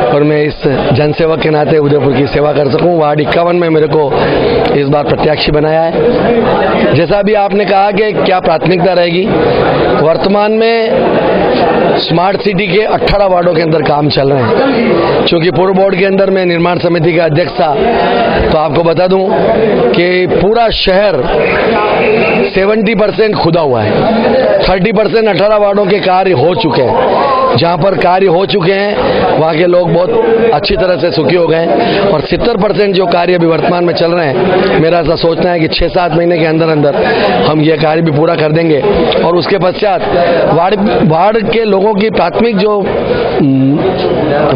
और मैं इस जनसेवक के नाते उदयपुर की सेवा कर सकूं। वार्ड 51 में मेरे को इस बार प्रत्याशी बनाया है। जैसा भी आपने कहा कि क्या प्राथमिकता रहेगी, वर्तमान में स्मार्ट सिटी के 18 वार्डों के अंदर काम चल रहे हैं। चूंकि पूर्व बोर्ड के अंदर मैं निर्माण समिति का अध्यक्ष था, तो आपको बता दूं कि पूरा शहर 70% खुदा हुआ है, 30% 18 वार्डों के कार्य हो चुके हैं। जहां पर कार्य हो चुके हैं वहां के लोग बहुत अच्छी तरह से सुखी हो गए और 70% जो कार्य अभी वर्तमान में चल रहे हैं, मेरा ऐसा सोचना है कि 6-7 महीने के अंदर अंदर हम ये कार्य भी पूरा कर देंगे। और उसके पश्चात वार्ड के लोगों की प्राथमिक जो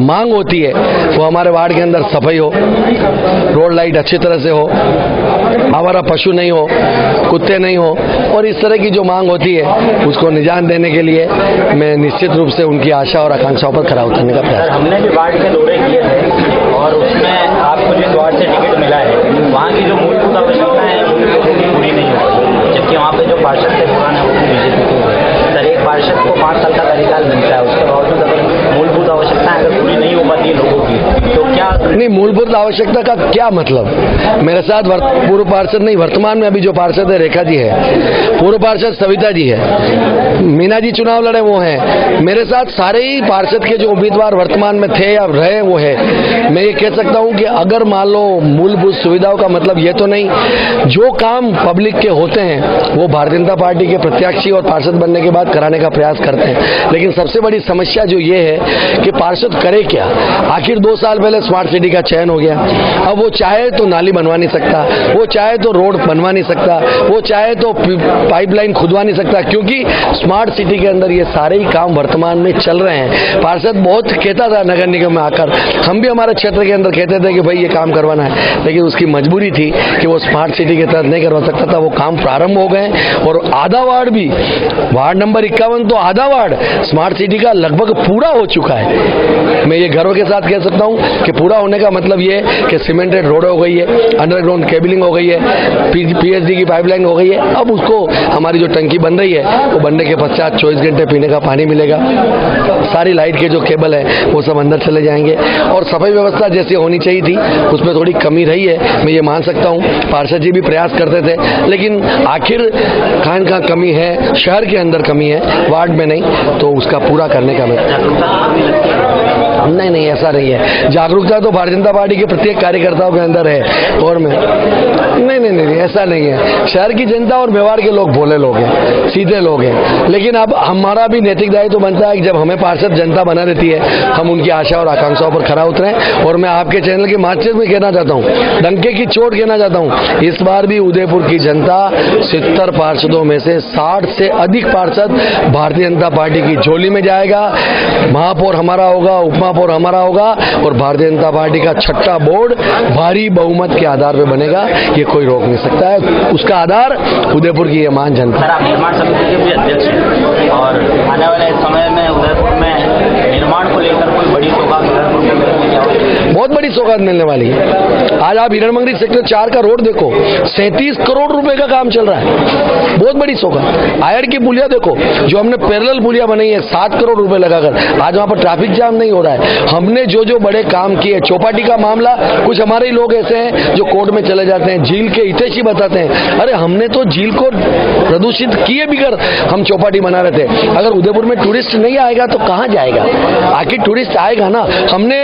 मांग होती है वो हमारे वार्ड के अंदर सफाई हो, रोड लाइट अच्छी तरह से हो, आवारा पशु नहीं हो, कुत्ते नहीं हो, और इस तरह की जो मांग होती है उसको निजात देने के लिए मैं निश्चित रूप से उनकी आशा और आकांक्षाओं पर खरा उतरने का प्रयास। हमने भी वार्ड के दौरे किए थे और उसमें आपको जिस वार्ड से टिकट मिला है वहाँ की जो मूलभूत आवश्यकताएं हैं वो पूरी नहीं हो पाई, जबकि वहाँ पे जो पार्षद थे पुराने वो बीजेपी के हुए। सर, एक पार्षद को 5 साल का कार्यकाल मिलता है, उसके बावजूद अगर मूलभूत आवश्यकताएं अगर पूरी नहीं हो पाती लोगों की तो क्या नहीं, मूलभूत आवश्यकता का क्या मतलब? मेरे साथ पूर्व पार्षद नहीं, वर्तमान में अभी जो पार्षद है रेखा जी है, पूर्व पार्षद सविता जी है, मीना जी चुनाव लड़े वो हैं, मेरे साथ सारे ही पार्षद के जो उम्मीदवार वर्तमान में थे या रहे वो है। मैं ये कह सकता हूं कि अगर मान लो मूलभूत सुविधाओं का मतलब ये तो नहीं, जो काम पब्लिक के होते हैं वो भारतीय जनता पार्टी के प्रत्याशी और पार्षद बनने के बाद कराने का प्रयास करते हैं। लेकिन सबसे बड़ी समस्या जो ये है कि पार्षद करे क्या? आखिर 2 साल पहले स्मार्ट सिटी का चयन हो गया, अब वो चाहे तो नाली बनवा नहीं सकता, वो चाहे तो रोड बनवा नहीं सकता, वो चाहे तो पाइपलाइन खुदवा नहीं सकता, क्योंकि स्मार्ट सिटी के अंदर ये सारे ही काम वर्तमान में चल रहे हैं। पार्षद बहुत कहता था नगर निगम में आकर, हम भी हमारे क्षेत्र के अंदर कहते थे कि भाई ये काम करवाना है, लेकिन उसकी मजबूरी थी कि वो स्मार्ट सिटी के तहत नहीं करवा सकता था। वो काम प्रारंभ हो गए और आधा वार्ड भी, वार्ड नंबर 51 तो आधा वार्ड स्मार्ट सिटी का लगभग पूरा हो चुका है। मैं ये गर्व के साथ कह सकता हूं कि पूरा होने का मतलब ये कि सीमेंटेड रोड हो गई है, अंडरग्राउंड केबलिंग हो गई है, पीएचडी की पाइपलाइन हो गई है। अब उसको हमारी जो टंकी बन रही है वो बनने के पश्चात 24 घंटे पीने का पानी मिलेगा, सारी लाइट के जो केबल है वो सब अंदर चले जाएंगे और सफाई व्यवस्था जैसी होनी चाहिए थी उसमें थोड़ी कमी रही है, मैं ये मान सकता हूँ। पार्षद जी भी प्रयास करते थे, लेकिन आखिर कहाँ कमी है, शहर के अंदर कमी है, वार्ड में नहीं, तो उसका पूरा करने का नहीं, ऐसा नहीं है। जागरूकता तो भारतीय जनता पार्टी के प्रत्येक कार्यकर्ताओं के अंदर है और मैं नहीं, ऐसा नहीं है। शहर की जनता और व्यवहार के लोग भोले लोग हैं, सीधे लोग हैं, लेकिन अब हमारा भी नैतिक दायित्व तो बनता है कि जब हमें पार्षद जनता बना देती है हम उनकी आशा और आकांक्षाओं पर खरा उतरें। और मैं आपके चैनल के माध्यम में कहना चाहता हूँ, डंके की चोट कहना चाहता हूँ, इस बार भी उदयपुर की जनता 70 पार्षदों में से 60 से अधिक पार्षद भारतीय जनता पार्टी की झोली में जाएगा। महापौर हमारा होगा, उपमहापौर हमारा होगा और भारतीय जनता पार्टी का छठा बोर्ड भारी बहुमत के आधार पर बनेगा। ये कोई रोक नहीं सकता है। उसका आधार उदयपुर की ये महान जनता। सर, आप निर्माण समिति के भी अध्यक्ष हैं और आने वाले समय में उदयपुर में निर्माण को लेकर कोई बड़ी सौगात उदयपुर को मिलने वाली, बहुत बड़ी सौगात मिलने वाली है। आज आप हिरणमंगरी सेक्टर 4 का रोड देखो, 37 करोड़ रुपए का काम चल रहा है, बहुत बड़ी सौगात। आयर की पुलिया देखो, जो हमने पैरेलल पुलिया बनाई है 7 करोड़ रुपए लगाकर, आज वहां पर ट्रैफिक जाम नहीं हो रहा है। हमने जो जो बड़े काम किए, चौपाटी का मामला, कुछ हमारे ही लोग ऐसे हैं जो कोर्ट में चले जाते हैं, झील के हितैषी बताते हैं, अरे हमने तो झील को प्रदूषित किए बिगर हम चौपाटी बना रहे थे। अगर उदयपुर में टूरिस्ट नहीं आएगा तो कहां जाएगा? आखिर टूरिस्ट आएगा ना। हमने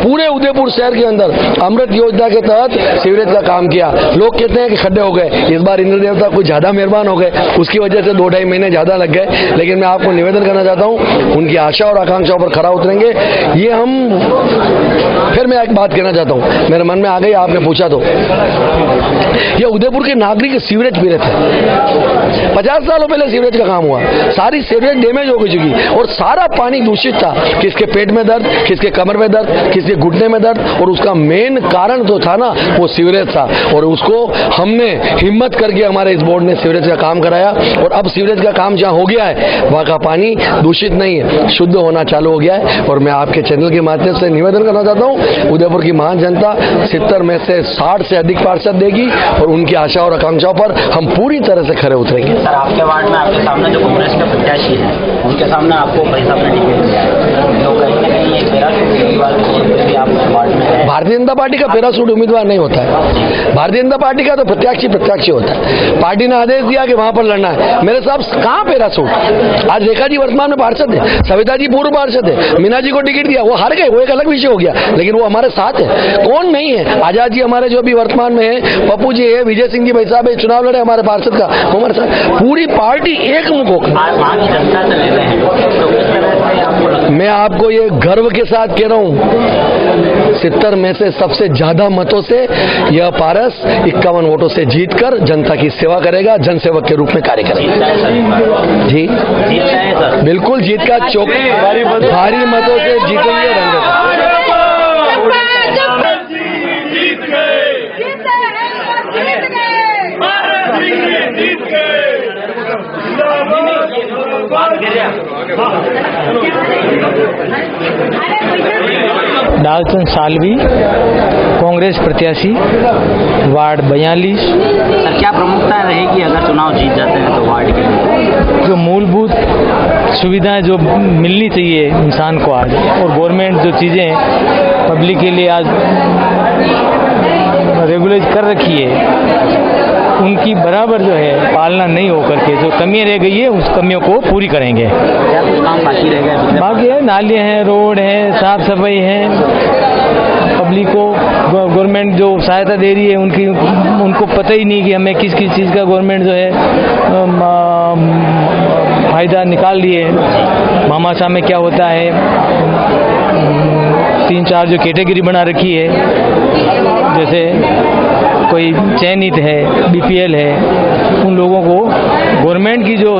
पूरे उदयपुर शहर के अंदर अमृत योजना के तहत सीवरेज का काम किया। लोग कहते हैं कि खड्डे हो गए, इस बार इंद्र देवता कुछ ज्यादा मेहरबान हो गए, उसकी वजह से 2-2.5 महीने ज्यादा लग गए। लेकिन मैं आपको निवेदन करना चाहता हूं, उनकी आशा और आकांक्षाओं पर खरा उतरेंगे। ये हम फिर मैं एक बात कहना चाहता हूं, मेरे मन में आ गई, आपने पूछा तो, ये उदयपुर के नागरिक सीवरेज पीड़ित है। 50 सालों पहले सीवरेज का काम हुआ, सारी सीवरेज डैमेज हो चुकी और सारा पानी दूषित था। किसके पेट में दर्द, किसके कमर में दर्द, किसके घुटने में दर्द, और उसका मेन कारण तो था ना वो सीवरेज था। और उसको हमने हिम्मत करके हमारे इस बोर्ड ने सीवरेज का काम कराया और अब सीवरेज का काम जहां हो गया है वहां का पानी दूषित नहीं है, शुद्ध होना चालू हो गया है। और मैं आपके चैनल के माध्यम से निवेदन करना चाहता हूं, उदयपुर की महान जनता 70 में से 60 से अधिक पार्षद देगी और उनकी आशा और आकांक्षाओं पर हम पूरी तरह से खरे उतरेंगे। सर, आपके वार्ड में आपके सामने जो कांग्रेस के प्रत्याशी हैं, उनके सामने आपको भाई साहब ने टिकट दिया है, तो कहीं ना कहीं एक पैराशूट उम्मीदवार भी आप उस वार्ड में है। भारतीय जनता पार्टी का पैराशूट उम्मीदवार नहीं होता है, भारतीय जनता पार्टी का तो प्रत्याशी होता है। पार्टी ने आदेश दिया कि वहां पर लड़ना है, मेरे साहब कहां पैराशूट? आज रेखा जी वर्तमान में पार्षद है, सविता जी पूर्व पार्षद है, मीना जी को टिकट दिया, वो हार गए, वो एक अलग विषय हो गया, लेकिन वो हमारे साथ है। कौन नहीं है? आजाद जी हमारे जो भी वर्तमान में है, पप्पू जी है, विजय सिंह जी भाई साहब है, चुनाव लड़े हमारे पार्षद का, हमारे साथ पूरी पार्टी एक मुख होकर। मैं आपको ये गर्व के साथ कह रहा हूं, 70 में से सबसे ज्यादा मतों से यह पारस 51 वोटों से जीतकर जनता की सेवा करेगा, जनसेवक के रूप में कार्य करेगा। जी बिल्कुल, जीत का चौक भारी मतों से जीतेंगे। डालचंद सालवी, कांग्रेस प्रत्याशी, वार्ड 42। सर, क्या प्रमुखता रहेगी अगर चुनाव जीत जाते हैं तो वार्ड के? जो मूलभूत सुविधाएं जो मिलनी चाहिए इंसान को आज, और गवर्नमेंट जो चीज़ें पब्लिक के लिए आज रेगुलेट कर रखी है, उनकी बराबर जो है पालना नहीं हो करके जो कमियां रह गई है उस कमियों को पूरी करेंगे। क्या कुछ काम बाकी रह गया? बाकी है, नाले हैं, रोड है, साफ सफाई है, पब्लिक को गवर्नमेंट जो सहायता दे रही है उनको पता ही नहीं कि हमें किस किस चीज़ का गवर्नमेंट जो है फायदा निकाल रही है। भामाशाह में क्या होता है, 3-4 जो कैटेगरी बना रखी है, जैसे कोई चयनित है, बीपीएल है, उन लोगों को गवर्नमेंट की जो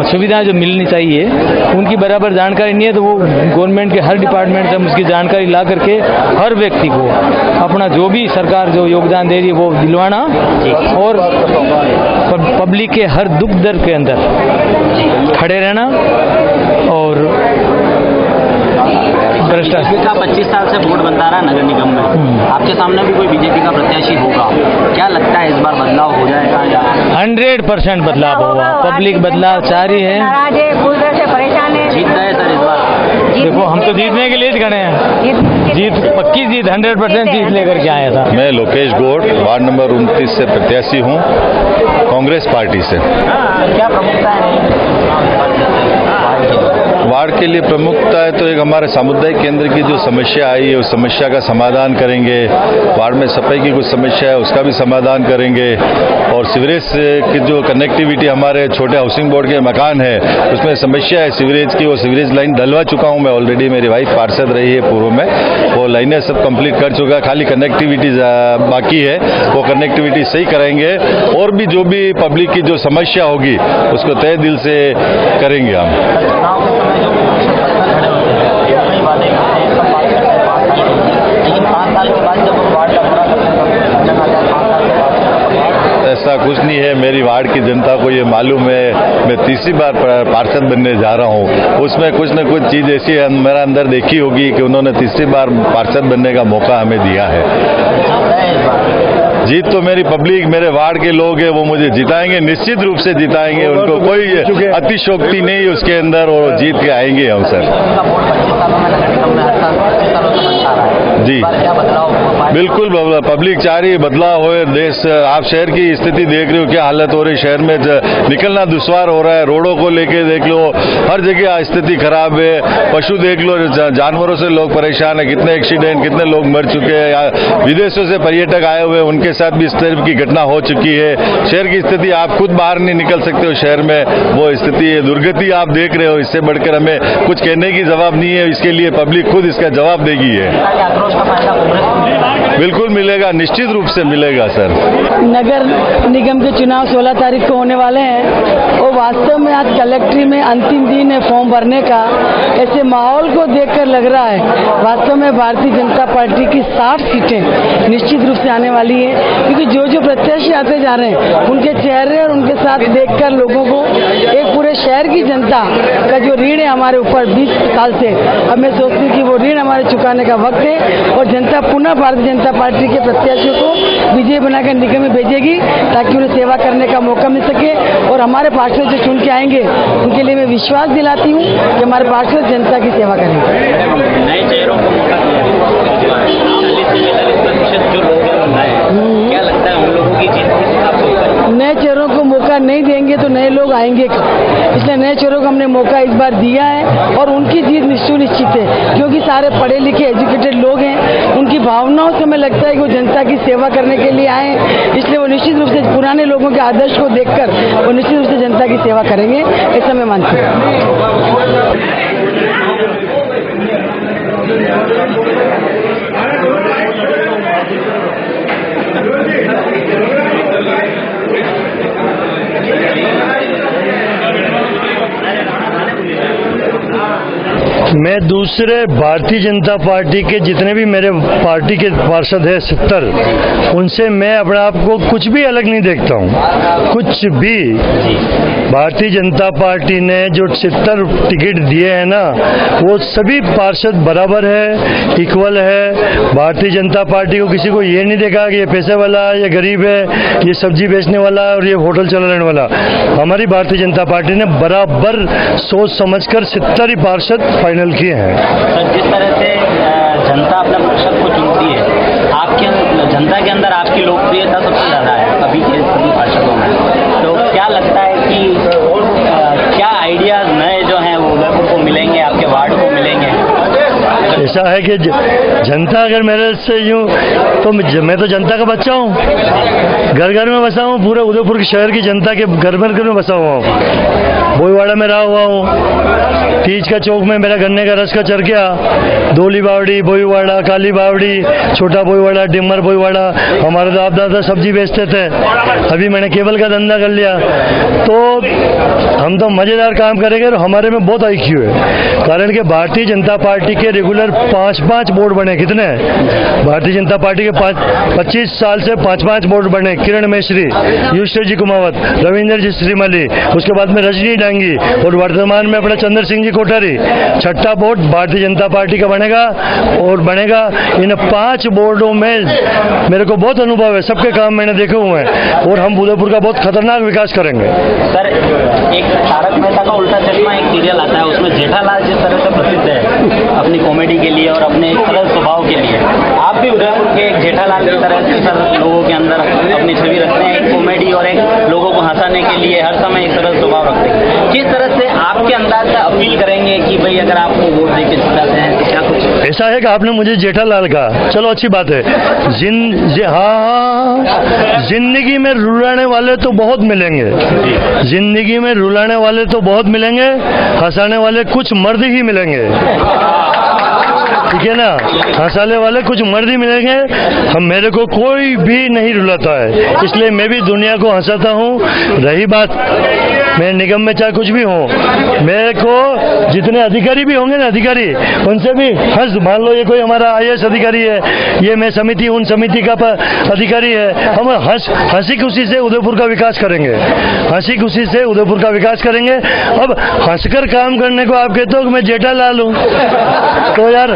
सुविधाएं जो मिलनी चाहिए उनकी बराबर जानकारी नहीं है, तो वो गवर्नमेंट के हर डिपार्टमेंट से हम उसकी जानकारी ला करके हर व्यक्ति को अपना जो भी सरकार जो योगदान दे रही है वो दिलवाना और पब्लिक के हर दुख दर्द के अंदर खड़े रहना। और का 25 साल से बोर्ड बनता रहा नगर निगम में, आपके सामने भी कोई बीजेपी का प्रत्याशी होगा, क्या लगता है इस बार बदलाव हो जाएगा? या 100% बदलाव होगा, पब्लिक बदलाव चाह रही है, परेशान है। जीत रहे सर इस बार? देखो हम तो जीतने के लिए खड़े हैं, जीत पक्की जीत 100% जीत लेकर के आया था। मैं लोकेश गौड़, वार्ड नंबर 29 से प्रत्याशी हूँ, कांग्रेस पार्टी से। क्या प्रमुखता है वार्ड के लिए? प्रमुखता है तो एक हमारे सामुदायिक केंद्र की जो समस्या आई है उस समस्या का समाधान करेंगे, वार्ड में सफाई की कुछ समस्या है उसका भी समाधान करेंगे, और सीवरेज की जो कनेक्टिविटी हमारे छोटे हाउसिंग बोर्ड के मकान है उसमें समस्या है सीवरेज की, वो सीवरेज लाइन डलवा चुका हूँ मैं ऑलरेडी, मेरी वाइफ पार्षद रही है पूर्व में, वो लाइनें सब कंप्लीट कर चुका है, खाली कनेक्टिविटी बाकी है, वो कनेक्टिविटी सही कराएंगे, और भी जो भी पब्लिक की जो समस्या होगी उसको तय दिल से करेंगे हम। ऐसा कुछ नहीं है। मेरी वार्ड की जनता को ये मालूम है, मैं तीसरी बार पार्षद बनने जा रहा हूँ। उसमें कुछ न कुछ चीज़ ऐसी मेरा अंदर देखी होगी कि उन्होंने तीसरी बार पार्षद बनने का मौका हमें दिया है। जीत तो मेरी पब्लिक, मेरे वार्ड के लोग हैं, वो मुझे जिताएंगे, निश्चित रूप से जिताएंगे। उनको कोई अतिशोक्ति नहीं उसके अंदर, और जीत के आएंगे हम सर। जी बिल्कुल, पब्लिक चाह रही है बदलाव हो देश। आप शहर की स्थिति देख रहे हो, क्या हालत हो रही है शहर में, निकलना दुश्वार हो रहा है। रोडों को लेके देख लो, हर जगह स्थिति खराब है। पशु देख लो, जानवरों से लोग परेशान है, कितने एक्सीडेंट, कितने लोग मर चुके हैं। विदेशों से पर्यटक आए हुए, उनके साथ भी इस तरह की घटना हो चुकी है। शहर की स्थिति, आप खुद बाहर नहीं निकल सकते हो शहर में, वो स्थिति है। दुर्गति आप देख रहे हो, इससे बढ़कर हमें कुछ कहने की जवाब नहीं है। इसके लिए पब्लिक खुद इसका जवाब देगी है। बिल्कुल मिलेगा, निश्चित रूप से मिलेगा सर। नगर निगम के चुनाव 16 तारीख को होने वाले हैं और वास्तव में आज कलेक्ट्री में अंतिम दिन है फॉर्म भरने का। ऐसे माहौल को देखकर लग रहा है वास्तव में भारतीय जनता पार्टी की 60 सीटें निश्चित रूप से आने वाली है, क्योंकि जो जो प्रत्याशी आते जा रहे हैं उनके चेहरे और उनके साथ देखकर लोगों को एक पूरे शहर की जनता का जो ऋण है हमारे ऊपर 20 साल से, अब मैं सोचती हूँ कि वो ऋण हमारे चुकाने का वक्त है और जनता पुनः भारतीय जनता पार्टी के प्रत्याशियों को विजय बनाकर निगम में भेजेगी ताकि उन्हें सेवा करने का मौका मिल सके। और हमारे पार्षद जो चुन के आएंगे उनके लिए मैं विश्वास दिलाती हूँ कि हमारे पार्षद जनता की सेवा करेंगे। नए चेहरों को मौका दिया है, 40-45% जो लोग हैं, क्या लगता है उन लोगों की जीत नए चेहरों को मौका नहीं देंगे तो नए लोग आएंगे, इसलिए नए चेहरों को हमने मौका इस बार दिया है और उनकी जीत सुनिश्चित है, क्योंकि सारे पढ़े लिखे एजुकेटेड लोग हैं। उनकी भावनाओं से हमें लगता है कि वो जनता की सेवा करने के लिए आए, इसलिए वो निश्चित रूप से पुराने लोगों के आदर्श को देखकर वो निश्चित रूप से जनता की सेवा करेंगे, ऐसा मैं मानती हूँ। मैं दूसरे भारतीय जनता पार्टी के जितने भी मेरे पार्टी के पार्षद हैं 70, उनसे मैं अपने आप को कुछ भी अलग नहीं देखता हूँ, कुछ भी। भारतीय जनता पार्टी ने जो 70 टिकट दिए हैं ना, वो सभी पार्षद बराबर है, इक्वल है। भारतीय जनता पार्टी को किसी को ये नहीं देखा कि ये पैसे वाला है, ये गरीब है, ये सब्जी बेचने वाला है और ये होटल चलाने वाला। हमारी भारतीय जनता पार्टी ने बराबर सोच समझकर 70 ही पार्षद फाइनल किए हैं। सर, जिस तरह से जनता अपने पार्षद को चुनती है, आपके जनता के अंदर आपकी लोकप्रियता सबसे ज़्यादा है अभी के सभी पार्षदों में, तो क्या लगता है कि क्या आइडियाज नए जो हैं वो उदयपुर को मिलेंगे, आपके वार्ड को मिलेंगे? ऐसा है कि जनता अगर मेरे से यूँ तो मैं तो जनता का बच्चा हूँ, घर घर में बसा हूँ, पूरे उदयपुर के शहर की जनता के घर में बसा हुआ हूँ। बोईवाड़ा में रहा हुआ हूँ, तीज का चौक में मेरा गन्ने का रस का चरखिया, दोली बावड़ी, बोईवाड़ा, काली बावड़ी, छोटा बोईवाड़ा, डिमर बोईवाड़ा, हमारे बाप दादा सब्जी बेचते थे। अभी मैंने केबल का धंधा कर लिया, तो हम तो मजेदार काम करेंगे और हमारे में बहुत IQ है, कारण कि भारतीय जनता पार्टी के रेगुलर 5-5 बोर्ड बने। कितने? भारतीय जनता पार्टी के 25 साल से 5-5 बोर्ड बने। किरण मेश्री, युष्टर जी कुमावत, रविंद्र जी श्रीमली, उसके बाद में रजनी डांगी और वर्तमान में अपना चंद्र सिंह जी कोठारी। 6ठा बोर्ड भारतीय जनता पार्टी का बनेगा और बनेगा। इन 5 बोर्डों में मेरे को बहुत अनुभव है, सबके काम मैंने देखे हुए हैं और हम उदयपुर का बहुत खतरनाक विकास करेंगे। सर, एक तारक मेहता का उल्टा चश्मा एक सीरियल आता है, उसमें जेठालाल जिस तरह से प्रसिद्ध है अपनी कॉमेडी के लिए और अपने सरल स्वभाव के लिए, आप भी उदयपुर के एक जेठालाल की तरह से सर लोगों के अंदर अपनी छवि रखते हैं, एक कॉमेडी और एक लोगों को हंसाने के लिए हर समय एक सरल स्वभाव रखते हैं। किस तरह से आपके अंदाज से अपील करेंगे कि भाई अगर आपको वोट देके जिताते हैं तो क्या कुछ? ऐसा है कि आपने मुझे जेठालाल कहा, चलो अच्छी बात है। हाँ, जिंदगी में रुलाने वाले तो बहुत मिलेंगे, जिंदगी में रुलाने वाले तो बहुत मिलेंगे, हंसाने वाले कुछ मर्द ही मिलेंगे, ठीक है ना। हंसाने वाले कुछ मर्द ही मिलेंगे, हम मेरे को कोई भी नहीं रुलाता है, इसलिए मैं भी दुनिया को हंसाता हूँ। रही बात मैं निगम में चाहे कुछ भी हूँ, मेरे को जितने अधिकारी भी होंगे ना, अधिकारी उनसे भी मान लो ये कोई हमारा IAS अधिकारी है, ये मैं समिति उन समिति का अधिकारी है, हम हंसी खुशी से उदयपुर का विकास करेंगे, हंसी खुशी से उदयपुर का विकास करेंगे। अब हंसकर काम करने को आप कहते हो कि मैं जेठालाल हूँ, तो यार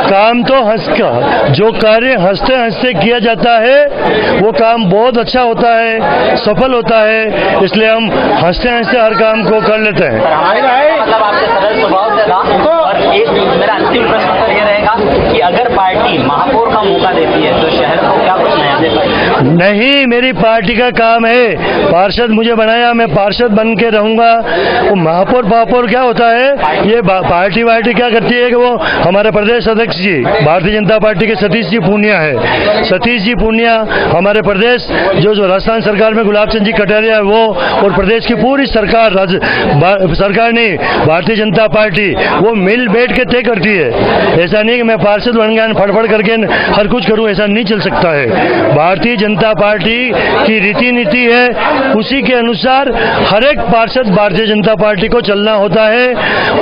काम तो जो कार्य हंसते हंसते किया जाता है वो काम बहुत अच्छा होता है, सफल होता है, इसलिए हम हंसते हंसते हर काम को कर लेते हैं। मतलब आपके सरल स्वभाव से था। और एक मेरा अंतिम प्रश्न ये रहेगा कि अगर पार्टी महापौर का मौका देती है तो शहर को क्या कुछ नया दे पाएगी? नहीं, मेरी पार्टी का काम है, पार्षद मुझे बनाया, मैं पार्षद बन के रहूंगा। वो महापौर क्या होता है, ये पार्टी क्या करती है कि वो हमारे प्रदेश अध्यक्ष जी भारतीय जनता पार्टी के सतीश जी पूनिया है, सतीश जी पूनिया हमारे प्रदेश जो राजस्थान सरकार में गुलाब चंद जी कटारिया है वो, और प्रदेश की पूरी सरकार सरकार नहीं भारतीय जनता पार्टी वो मिल बैठ के तय करती है। ऐसा नहीं कि मैं पार्षद बन गया फड़फड़ करके हर कुछ करूं, ऐसा नहीं चल सकता है। भारतीय जनता पार्टी की रीति नीति है, उसी के अनुसार हर एक पार्षद भारतीय जनता पार्टी को चलना होता है।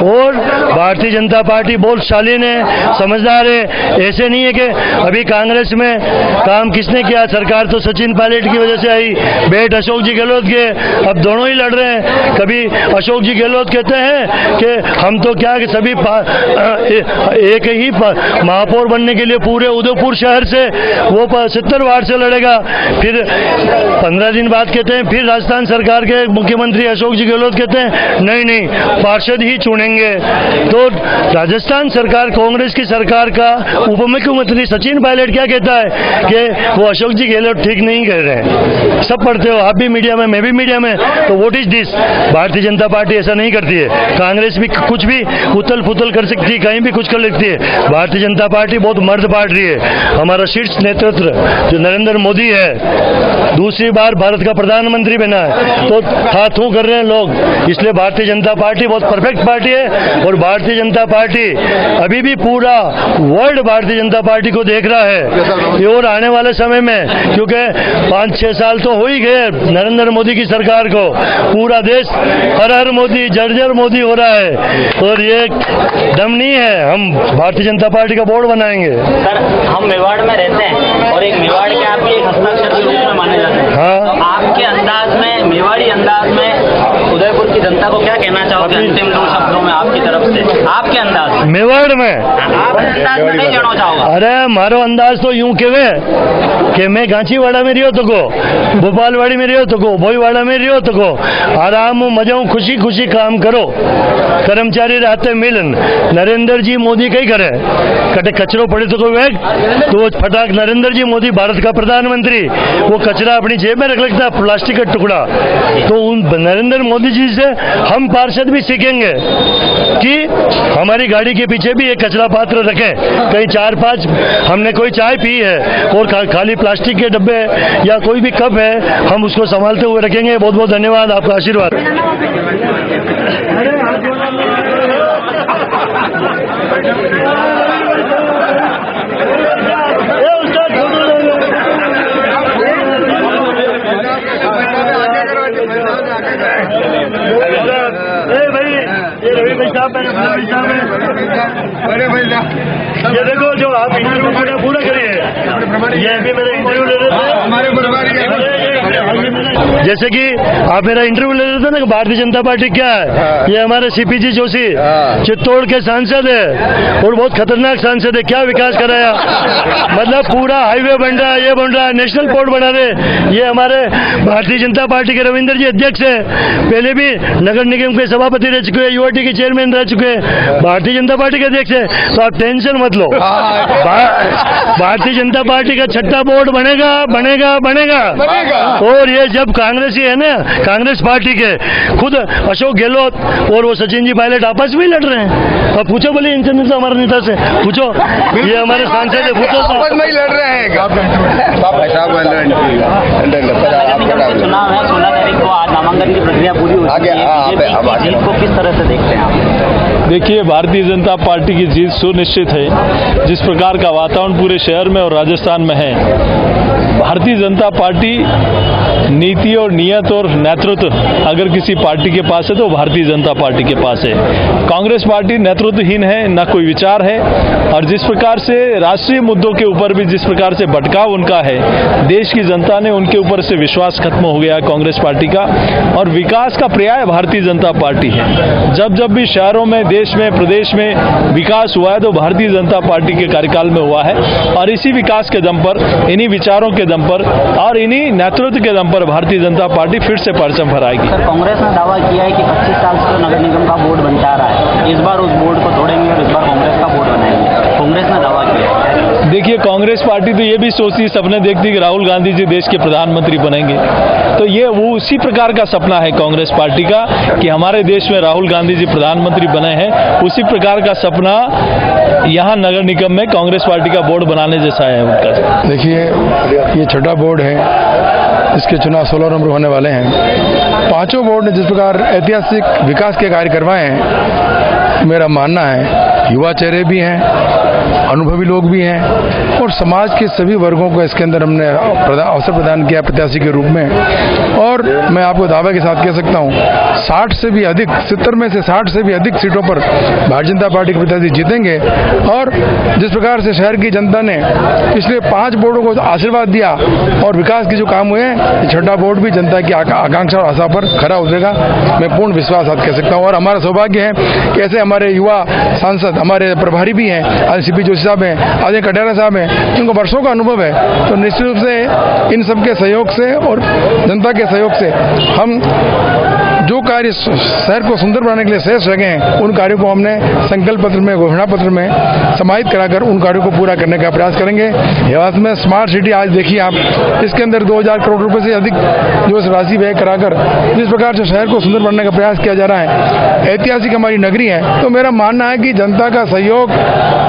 और भारतीय जनता पार्टी बहुत शालीन है, समझदार है। ऐसे नहीं है कि अभी कांग्रेस में काम किसने किया, सरकार तो सचिन पायलट की वजह से आई, बेट अशोक जी गहलोत के, अब दोनों ही लड़ रहे हैं। कभी अशोक जी गहलोत कहते हैं कि हम तो क्या कि सभी एक ही महापौर बनने के लिए पूरे उदयपुर शहर से वो 70 वार्ड से लड़ेगा, फिर 15 दिन बाद कहते हैं फिर राजस्थान सरकार के मुख्यमंत्री अशोक जी गहलोत कहते हैं नहीं पार्षद ही चुनेंगे। तो राजस्थान सरकार कांग्रेस की सरकार का उप मुख्यमंत्री सचिन पायलट क्या कहता है कि वो अशोक जी गहलोत ठीक नहीं कह रहे हैं। सब पढ़ते हो आप भी मीडिया में, मैं भी मीडिया में, तो what is this? Bharatiya Janata party ऐसा नहीं करती है। कांग्रेस भी कुछ भी उथल पुथल कर सकती है, कहीं भी कुछ कर सकती है। भारतीय जनता पार्टी बहुत मर्द पार्टी है। हमारा शीर्ष नेतृत्व जो नरेंद्र मोदी है, दूसरी बार भारत का प्रधानमंत्री बना है, तो हाथों कर रहे हैं लोग, इसलिए भारतीय जनता पार्टी बहुत परफेक्ट पार्टी है। और भारतीय जनता पार्टी अभी भी पूरा वर्ल्ड भारतीय जनता पार्टी को देख रहा है। और आने वाले समय में, क्योंकि 5-6 साल तो हो ही गए नरेंद्र मोदी की सरकार को, पूरा देश हर हर मोदी जर्जर मोदी हो रहा है, और ये दम नहीं है, हम भारतीय जनता पार्टी का बोर्ड बनाएंगे। सर, हम मेवाड़ में रहते हैं और एक मेवाड़ के आप भी एक हस्ताक्षर के रूप में माने जाते हैं। हाँ। आपके अंदाज में, मेवाड़ी अंदाज में उदयपुर की जनता को क्या कहना चाहोगे अंतिम 2 शब्दों में आपकी तरफ से, आपके अंदाज? मेवाड़ में आप अंदाज में नहीं कहना चाहोगा? अरे मारो अंदाज तो यूं केवे कि मैं गांचीवाड़ा में रियो तो को, भोपालवाड़ी में रियो तो को, भोईवाड़ा में रियो तो को, आराम मजा खुशी खुशी काम करो, कर्मचारी रहते मिलन। नरेंद्र जी मोदी कहीं करे कटे कचरो पड़े तो कोई वेग, तो फटाक नरेंद्र जी मोदी भारत का प्रधानमंत्री वो कचरा अपनी जेब में रख लेता, प्लास्टिक का टुकड़ा। तो उन नरेंद्र मोदी जी से हम पार्षद भी सीखेंगे कि हमारी गाड़ी के पीछे भी एक कचरा पात्र रखें, कहीं 4-5 हमने कोई चाय पी है और खाली प्लास्टिक के डब्बे या कोई भी कप है, हम उसको संभालते हुए रखेंगे। बहुत बहुत धन्यवाद, आपका आशीर्वाद। ये देखो जो आप इंटरव्यू पूरा करिए, ये अभी मेरा इंटरव्यू ले रहे थे, जैसे कि आप मेरा इंटरव्यू ले रहे थे ना कि भारतीय जनता पार्टी क्या है। ये हमारे CPG जोशी चित्तौड़ के सांसद है और बहुत खतरनाक सांसद है। क्या विकास कराया, मतलब पूरा हाईवे बन रहा है, ये बन रहा है, नेशनल पोर्ट बना रहे। ये हमारे भारतीय जनता पार्टी के रविंद्र जी अध्यक्ष है, पहले भी नगर निगम के सभापति रह चुके हैं, UIT के चेयरमैन रह चुके हैं, भारतीय जनता पार्टी के अध्यक्ष है। तो आप टेंशन मत लो, भारतीय जनता पार्टी का 6ठा बोर्ड बनेगा बनेगा बनेगा। और ये जब कांग्रेसी है ना, कांग्रेस पार्टी के खुद अशोक गहलोत और वो सचिन जी पायलट आपस में लड़ रहे हैं। अब पूछो बोले इनसे नेता, हमारे नेता से पूछो, ये हमारे सांसद है, पूछो आपस में ही लड़ रहे हैं। चुनाव है 16 तारीख को, आज नामांकन की प्रक्रिया पूरी हो चुकी है, जीत को किस तरह से देखते हैं आप? देखिए, भारतीय जनता पार्टी की जीत सुनिश्चित है। जिस प्रकार का वातावरण पूरे शहर में और राजस्थान में है, भारतीय जनता पार्टी नीति और नियत और नेतृत्व अगर किसी पार्टी के पास है तो भारतीय जनता पार्टी के पास है। कांग्रेस पार्टी नेतृत्वहीन है, न कोई विचार है, और जिस प्रकार से राष्ट्रीय मुद्दों के ऊपर भी जिस प्रकार से भटकाव उनका है, देश की जनता ने उनके ऊपर से विश्वास खत्म हो गया कांग्रेस पार्टी का। और विकास का पर्याय भारतीय जनता पार्टी है। जब जब भी शहरों में, देश में, प्रदेश में विकास हुआ है तो भारतीय जनता पार्टी के कार्यकाल में हुआ है, और इसी विकास के दम पर, इन्हीं विचारों के दम पर और इन्हीं नेतृत्व के दम पर भारतीय जनता पार्टी फिर से परचम फहराएगी। सर, कांग्रेस ने दावा किया है कि 25 साल से नगर निगम का बोर्ड बनता आ रहा है, इस बार उस बोर्ड को तोड़ेंगे और इस बार कांग्रेस का बोर्ड बनाएंगे। कांग्रेस ने दावा किया है। देखिए, कांग्रेस पार्टी तो ये भी सोचती, सपने देखती कि राहुल गांधी जी देश के प्रधानमंत्री बनेंगे। तो ये वो उसी प्रकार का सपना है कांग्रेस पार्टी का कि हमारे देश में राहुल गांधी जी प्रधानमंत्री बने हैं। उसी प्रकार का सपना यहाँ नगर निगम में कांग्रेस पार्टी का बोर्ड बनाने जैसा है उनका। देखिए, ये छठा बोर्ड है, इसके चुनाव 16 नवंबर होने वाले हैं। पांचों बोर्ड ने जिस प्रकार ऐतिहासिक विकास के कार्य करवाए हैं, मेरा मानना है युवा चेहरे भी हैं, अनुभवी लोग भी हैं, और समाज के सभी वर्गों को इसके अंदर हमने अवसर प्रदान किया प्रत्याशी के रूप में। और मैं आपको दावे के साथ कह सकता हूं 60 से भी अधिक, 70 में से 60 से भी अधिक सीटों पर भारतीय जनता पार्टी के प्रत्याशी जीतेंगे। और जिस प्रकार से शहर की जनता ने पिछले 5 बोर्डों को आशीर्वाद दिया और विकास के जो काम हुए, छठा बोर्ड भी जनता की आकांक्षा और आशा पर खरा उतरेगा, मैं पूर्ण विश्वास कह सकता हूँ। और हमारा सौभाग्य है कि ऐसे हमारे युवा सांसद, हमारे प्रभारी भी हैं, आज सीपी जोशी साहब हैं, अजय कटारा साहब हैं, जिनको वर्षों का अनुभव है। तो निश्चित रूप से इन सबके सहयोग से और जनता के सहयोग से हम जो कार्य शहर को सुंदर बनाने के लिए शेष रह गए हैं, उन कार्यों को हमने संकल्प पत्र में, घोषणा पत्र में समाहित कराकर उन कार्यों को पूरा करने का प्रयास करेंगे। देवास में स्मार्ट सिटी आज देखिए आप, इसके अंदर 2000 करोड़ रुपए से अधिक जो राशि व्यय कराकर जिस प्रकार से शहर को सुंदर बनाने का प्रयास किया जा रहा है, ऐतिहासिक हमारी नगरी है। तो मेरा मानना है कि जनता का सहयोग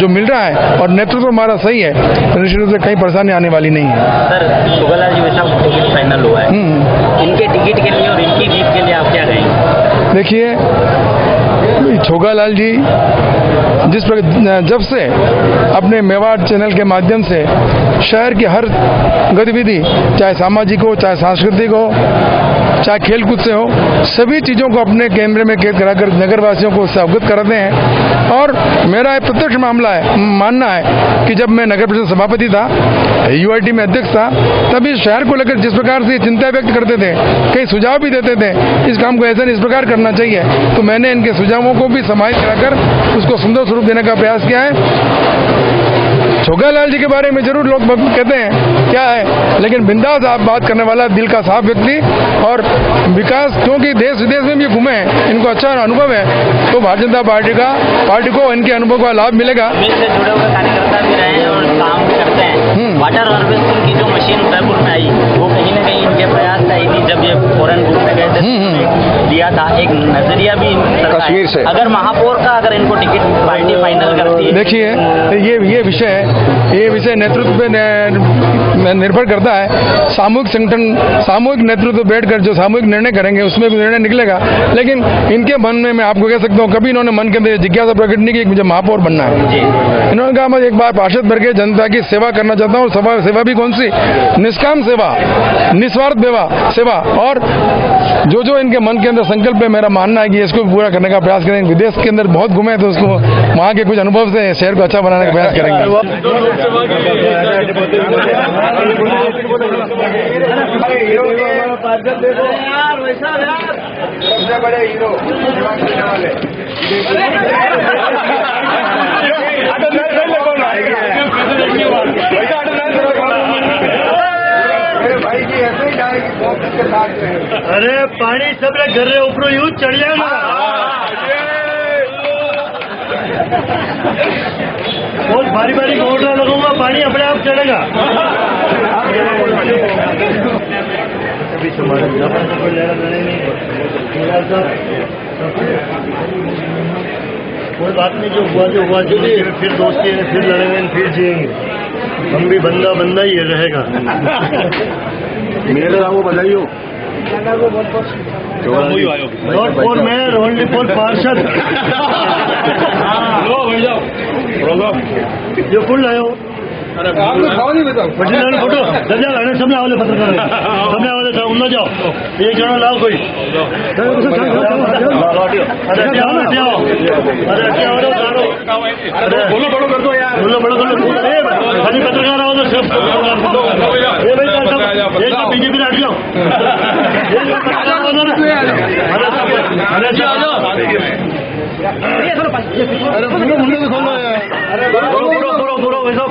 जो मिल रहा है और नेतृत्व हमारा सही है, तो निश्चित रूप से कहीं परेशानी आने वाली नहीं है। सर, छोगालाल जी वैसा टिकट फाइनल हुआ है, इनके टिकट के लिए और इनकी जीत के लिए आप क्या कहेंगे? देखिए, छोगालाल जी जब से अपने मेवाड़ चैनल के माध्यम से शहर की हर गतिविधि, चाहे सामाजिक हो, चाहे सांस्कृतिक हो, चाहे खेलकूद से हो, सभी चीज़ों को अपने कैमरे में कैद कराकर नगरवासियों को उससे अवगत कराते हैं। और मेरा एक प्रत्यक्ष मानना है कि जब मैं नगर परिषद सभापति था, यूआईटी में अध्यक्ष था, तभी शहर को लेकर जिस प्रकार से चिंता व्यक्त करते थे, कई सुझाव भी देते थे, इस काम को ऐसा नहीं इस प्रकार करना चाहिए, तो मैंने इनके सुझावों को भी समाहित कराकर उसको सुंदर स्वरूप देने का प्रयास किया है। छोगालाल जी के बारे में जरूर लोग कहते हैं क्या है, लेकिन बिंदास आप बात करने वाला, दिल का साफ व्यक्ति, और विकास, क्योंकि देश विदेश में भी घूमे हैं, इनको अच्छा अनुभव है, तो भारतीय जनता पार्टी को इनके अनुभव का लाभ मिलेगा। से जुड़े हुए कार्यकर्ता भी रहे हैं और काम करते हैं। वाटर हार्वेस्टिंग की जो मशीन उदयपुर में आई, वो कहीं न कहीं इनके प्रयास से आई थी। जब ये फॉरेन ग्रुप में गए थे, दिया था एक नजरिया भी कश्मीर से। अगर महापौर का अगर इनको टिकट पार्टी फाइनल करती है, देखिए ये विषय नेतृत्व पे निर्भर करता है। सामूहिक संगठन, सामूहिक नेतृत्व बैठकर जो सामूहिक निर्णय करेंगे, उसमें भी निर्णय निकलेगा। लेकिन इनके मन में मैं आपको कह सकता हूँ, कभी इन्होंने मन के अंदर जिज्ञासा प्रकट नहीं की कि मुझे महापौर बनना है। इन्होंने कहा मैं एक बार पार्षद भर के जनता की सेवा करना चाहता हूँ। सेवा भी कौन सी? निष्काम सेवा, निस्वार्थ सेवा। और जो इनके मन के अंदर संकल्प है, मेरा मानना है कि इसको पूरा करने का प्रयास करेंगे। विदेश के अंदर बहुत घूमे तो उसको वहाँ के कुछ अनुभव से शहर को अच्छा बनाने का प्रयास करेंगे। अरे पानी सब घर ऊपर यूज चढ़ जाएगा। बहुत भारी मोटर लगाऊंगा, पानी अपने आप चढ़ेगा। अभी कोई बात नहीं, जो हुआ फिर दोस्ती है, फिर लड़ेंगे, फिर जिएंगे। हम भी बंदा ही रहेगा। मेरे नाम बधाई हो। Not for mayor, only for पार्षद। जो कुल आयो फोटो सामने वाले पत्रकार सामने वाले उन्ना जाओ एक जना लाओ कोई बोलो बड़ो कर दो यार बोलो बड़ो कर दो खाली पत्रकार आओ तो सब बीजेपी हट जाओ अरे मुंडे तो खोलो यार अरे पूरा वैसा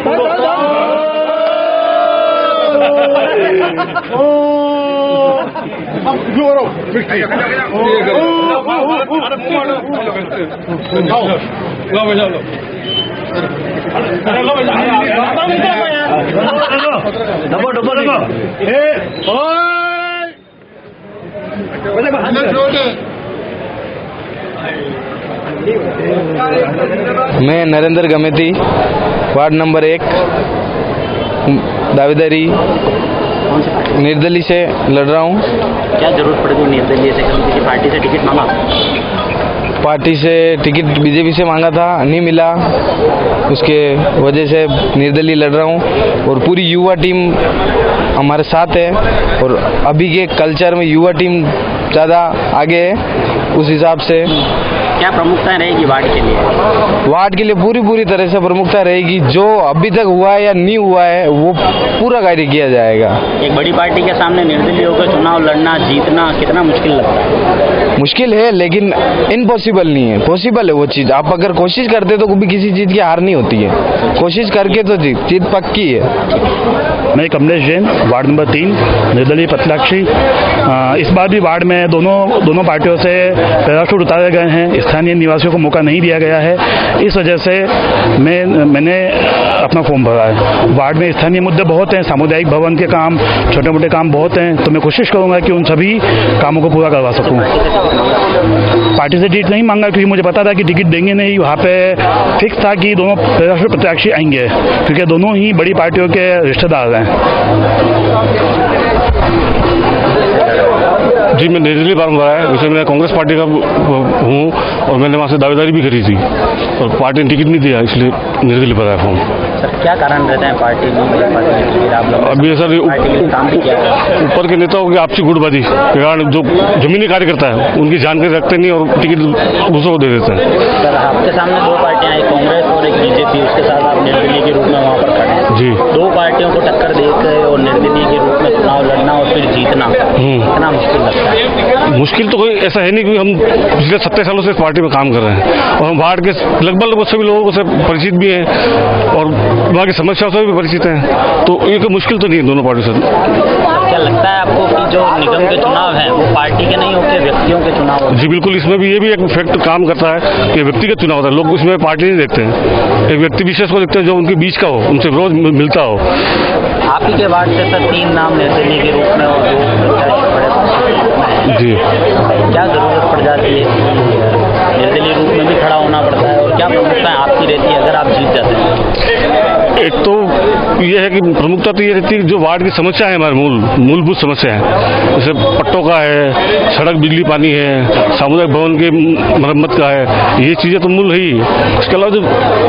मैं नरेंद्र गमेती वार्ड नंबर 1 दावेदारी निर्दलीय से लड़ रहा हूँ। क्या जरूरत पड़ेगी निर्दलीय से? किसी पार्टी से टिकट मांगा? पार्टी से टिकट बीजेपी से मांगा था, नहीं मिला, उसके वजह से निर्दलीय लड़ रहा हूँ। और पूरी युवा टीम हमारे साथ है और अभी के कल्चर में युवा टीम ज़्यादा आगे है। उस हिसाब से क्या प्रमुखता रहेगी वार्ड के लिए? वार्ड के लिए पूरी तरह से प्रमुखता रहेगी। जो अभी तक हुआ है या नहीं हुआ है वो पूरा कार्य किया जाएगा। एक बड़ी पार्टी के सामने निर्दलीय होकर चुनाव लड़ना, जीतना कितना मुश्किल लगता है? मुश्किल है लेकिन इम्पॉसिबल नहीं है, पॉसिबल है वो चीज़। आप अगर कोशिश करते तो कभी किसी चीज़ की हार नहीं होती है, कोशिश करके तो जीत पक्की है। मैं कमलेश जैन, वार्ड नंबर 3 निर्दलीय प्रत्याशी। इस बार भी वार्ड में दोनों पार्टियों से पैराशूट उतारे गए हैं, स्थानीय निवासियों को मौका नहीं दिया गया है। इस वजह से मैंने अपना फॉर्म भरा है। वार्ड में स्थानीय मुद्दे बहुत हैं, सामुदायिक भवन के काम, छोटे मोटे काम बहुत हैं, तो मैं कोशिश करूंगा कि उन सभी कामों को पूरा करवा सकूं। पार्टी से टिकट नहीं मांगा क्योंकि मुझे पता था कि टिकट देंगे नहीं। वहाँ पे फिक्स था कि दोनों पैराशूट प्रत्याशी आएंगे क्योंकि दोनों ही बड़ी पार्टियों के रिश्तेदार हैं। जी, मैं निर्दलीय फॉर्म भरा है। वैसे मैं कांग्रेस पार्टी का हूँ और मैंने वहाँ से दावेदारी भी करी थी और पार्टी ने टिकट नहीं दिया, इसलिए निर्दलीय भरा है फॉर्म। सर क्या कारण रहता है पार्टी नहीं? अभी सर ऊपर के नेताओं की आपसी गुटबाजी के कारण जो जमीनी कार्यकर्ता है उनकी जानकारी रखते नहीं और टिकट दूसरों को दे देते हैं। सर आपके सामने दो पार्टियां, एक कांग्रेस और एक बीजेपी, उसके साथ आप निर्दलीय के रूप में वहाँ पर खड़े हैं। जी, दो पार्टियों को टक्कर देकर और निर्दलीय के रूप में चुनाव लड़ना और फिर जीतना कितना मुश्किल लगता है? मुश्किल तो कोई ऐसा है नहीं क्योंकि हम पिछले 70 सालों से इस पार्टी में काम कर रहे हैं और हम वार्ड के लगभग सभी लोगों से परिचित भी हैं और वहाँ की समस्याओं से भी परिचित हैं, तो ये कोई मुश्किल तो नहीं है दोनों पार्टियों से। क्या लगता है आपको कि जो निगम के चुनाव हैं वो पार्टी के नहीं होते, व्यक्तियों के चुनाव होते? जी बिल्कुल, इसमें भी ये भी एक फैक्ट काम करता है कि व्यक्तिगत चुनाव होता है। लोग इसमें पार्टी नहीं देखते हैं, एक व्यक्ति विशेष को देखते हैं जो उनके बीच का हो, उनसे रोज मिलता हो। आप ही के वार्ड से सर 3 नाम निर्दलीय के रूप में और 2 जी, क्या जरूरत पड़ जाती है? निर्दलीय रूप में भी खड़ा होना पड़ता है और क्या प्रमुखता आपकी रहती है अगर आप जीत जाते हैं? एक तो ये है कि प्रमुखता तो ये रहती है कि जो वार्ड की समस्या है, हमारी मूलभूत समस्या है, जैसे पट्टों का है, सड़क बिजली पानी है, सामुदायिक भवन की मरम्मत का है, ये चीज़ें तो मूल है ही। इसके अलावा जो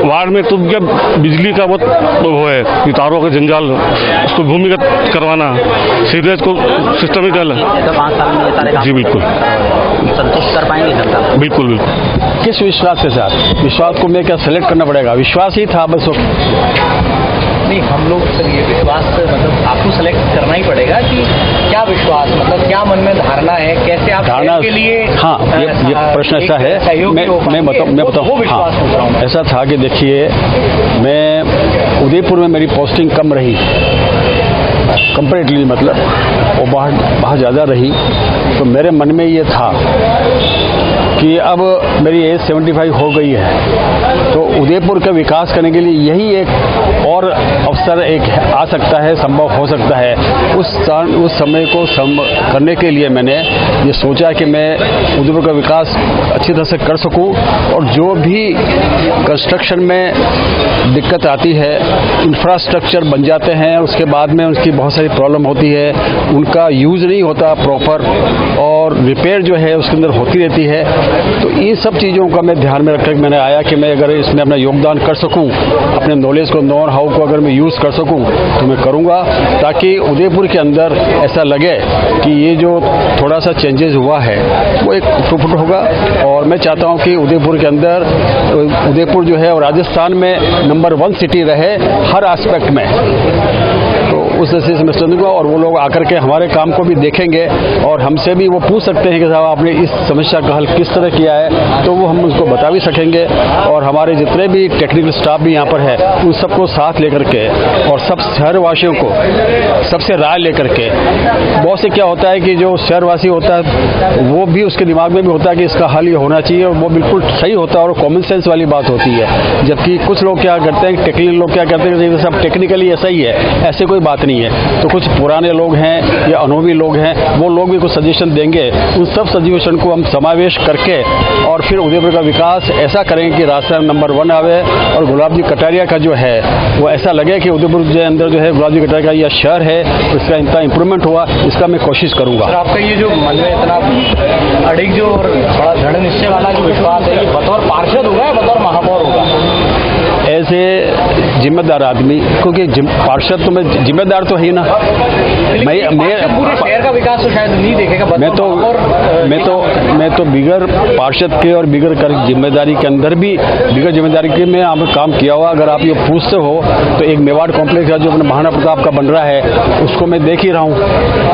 वार्ड में तो क्या बिजली का बहुत वो है कि तारों का जंजाल, उसको भूमिगत करवाना, सीवरेज को सिस्टमिकल। जी बिल्कुल, संतुष्ट कर पाएंगे जनता? बिल्कुल बिल्कुल। किस विश्वास के साथ? विश्वास को मैं क्या सेलेक्ट करना पड़ेगा? विश्वास ही था बस। नहीं, हम लोग सर ये विश्वास मतलब आपको सेलेक्ट करना ही पड़ेगा कि क्या विश्वास, मतलब क्या मन में धारणा है, कैसे आप धारणा के लिए? हाँ, ये प्रश्न ऐसा है, मैं बताऊँ। हाँ, ऐसा था कि देखिए, मैं उदयपुर में मेरी पोस्टिंग कम रही कंपेरेटिवली, मतलब वो बाहर ज़्यादा रही, तो मेरे मन में ये था कि अब मेरी एज 75 हो गई है, तो उदयपुर का विकास करने के लिए यही एक और अवसर एक आ सकता है, संभव हो सकता है। उस समय को करने के लिए मैंने ये सोचा कि मैं उदयपुर का विकास अच्छी तरह से कर सकूं और जो भी कंस्ट्रक्शन में दिक्कत आती है, इंफ्रास्ट्रक्चर बन जाते हैं, उसके बाद में उसकी बहुत सारी प्रॉब्लम होती है, उनका यूज़ नहीं होता प्रॉपर, और और रिपेयर जो है उसके अंदर होती रहती है। तो ये सब चीज़ों का मैं ध्यान में रखकर मैंने आया कि मैं अगर इसमें अपना योगदान कर सकूं, अपने नॉलेज को, नॉन हाउ को अगर मैं यूज़ कर सकूं तो मैं करूंगा, ताकि उदयपुर के अंदर ऐसा लगे कि ये जो थोड़ा सा चेंजेस हुआ है वो एक फ्रूट होगा। और मैं चाहता हूं कि उदयपुर के अंदर, उदयपुर जो है राजस्थान में नंबर 1 सिटी रहे हर एस्पेक्ट में। तो उस तरह से मैं समझूंगा, और वो लोग आकर के हमारे काम को भी देखेंगे और हमसे भी वो पूछ सकते हैं कि साहब आपने इस समस्या का हल किस तरह किया है, तो वो हम उसको बता भी सकेंगे। और हमारे जितने भी टेक्निकल स्टाफ भी यहाँ पर है उन सबको साथ लेकर के और सब शहरवासियों को सबसे राय लेकर के, बहुत से क्या होता है कि जो शहरवासी होता है वो भी उसके दिमाग में भी होता है कि इसका हल ये होना चाहिए, और वो बिल्कुल सही होता है और कॉमन सेंस वाली बात होती है। जबकि कुछ लोग क्या करते हैं, टेक्निकल लोग क्या करते हैं, सब टेक्निकली ऐसा ही है, ऐसे कोई बात नहीं है। तो कुछ पुराने लोग हैं या अनुभवी लोग हैं, वो लोग भी कुछ सजेशन देंगे। उन सब सजेशन को हम समावेश करके और फिर उदयपुर का विकास ऐसा करेंगे कि राजस्थान नंबर 1 आवे, और गुलाब जी कटारिया का जो है वो ऐसा लगे कि उदयपुर के अंदर जो है गुलाब जी कटारिया का यह शहर है, इसका इतना इंप्रूवमेंट हुआ, इसका मैं कोशिश करूंगा। आपका ये जो मन में इतना अड़िग जो और बड़ा दृढ़ निश्चय वाला जो विश्वास है, ये बतौर पार्षद होगा या बतौर महापौर होगा? ऐसे जिम्मेदार आदमी, क्योंकि पार्षद तो मैं जिम्मेदार तो है ना, मैं पूरे शहर का विकास तो शायद नहीं देखेगा। मैं तो बिगर पार्षद के और बिगर जिम्मेदारी के अंदर भी बिगर जिम्मेदारी के में आप काम किया हुआ। अगर आप ये पूछते हो तो एक मेवाड़ कॉम्प्लेक्स है जो अपने महाराणा प्रताप का बन रहा है, उसको मैं देख ही रहा हूँ।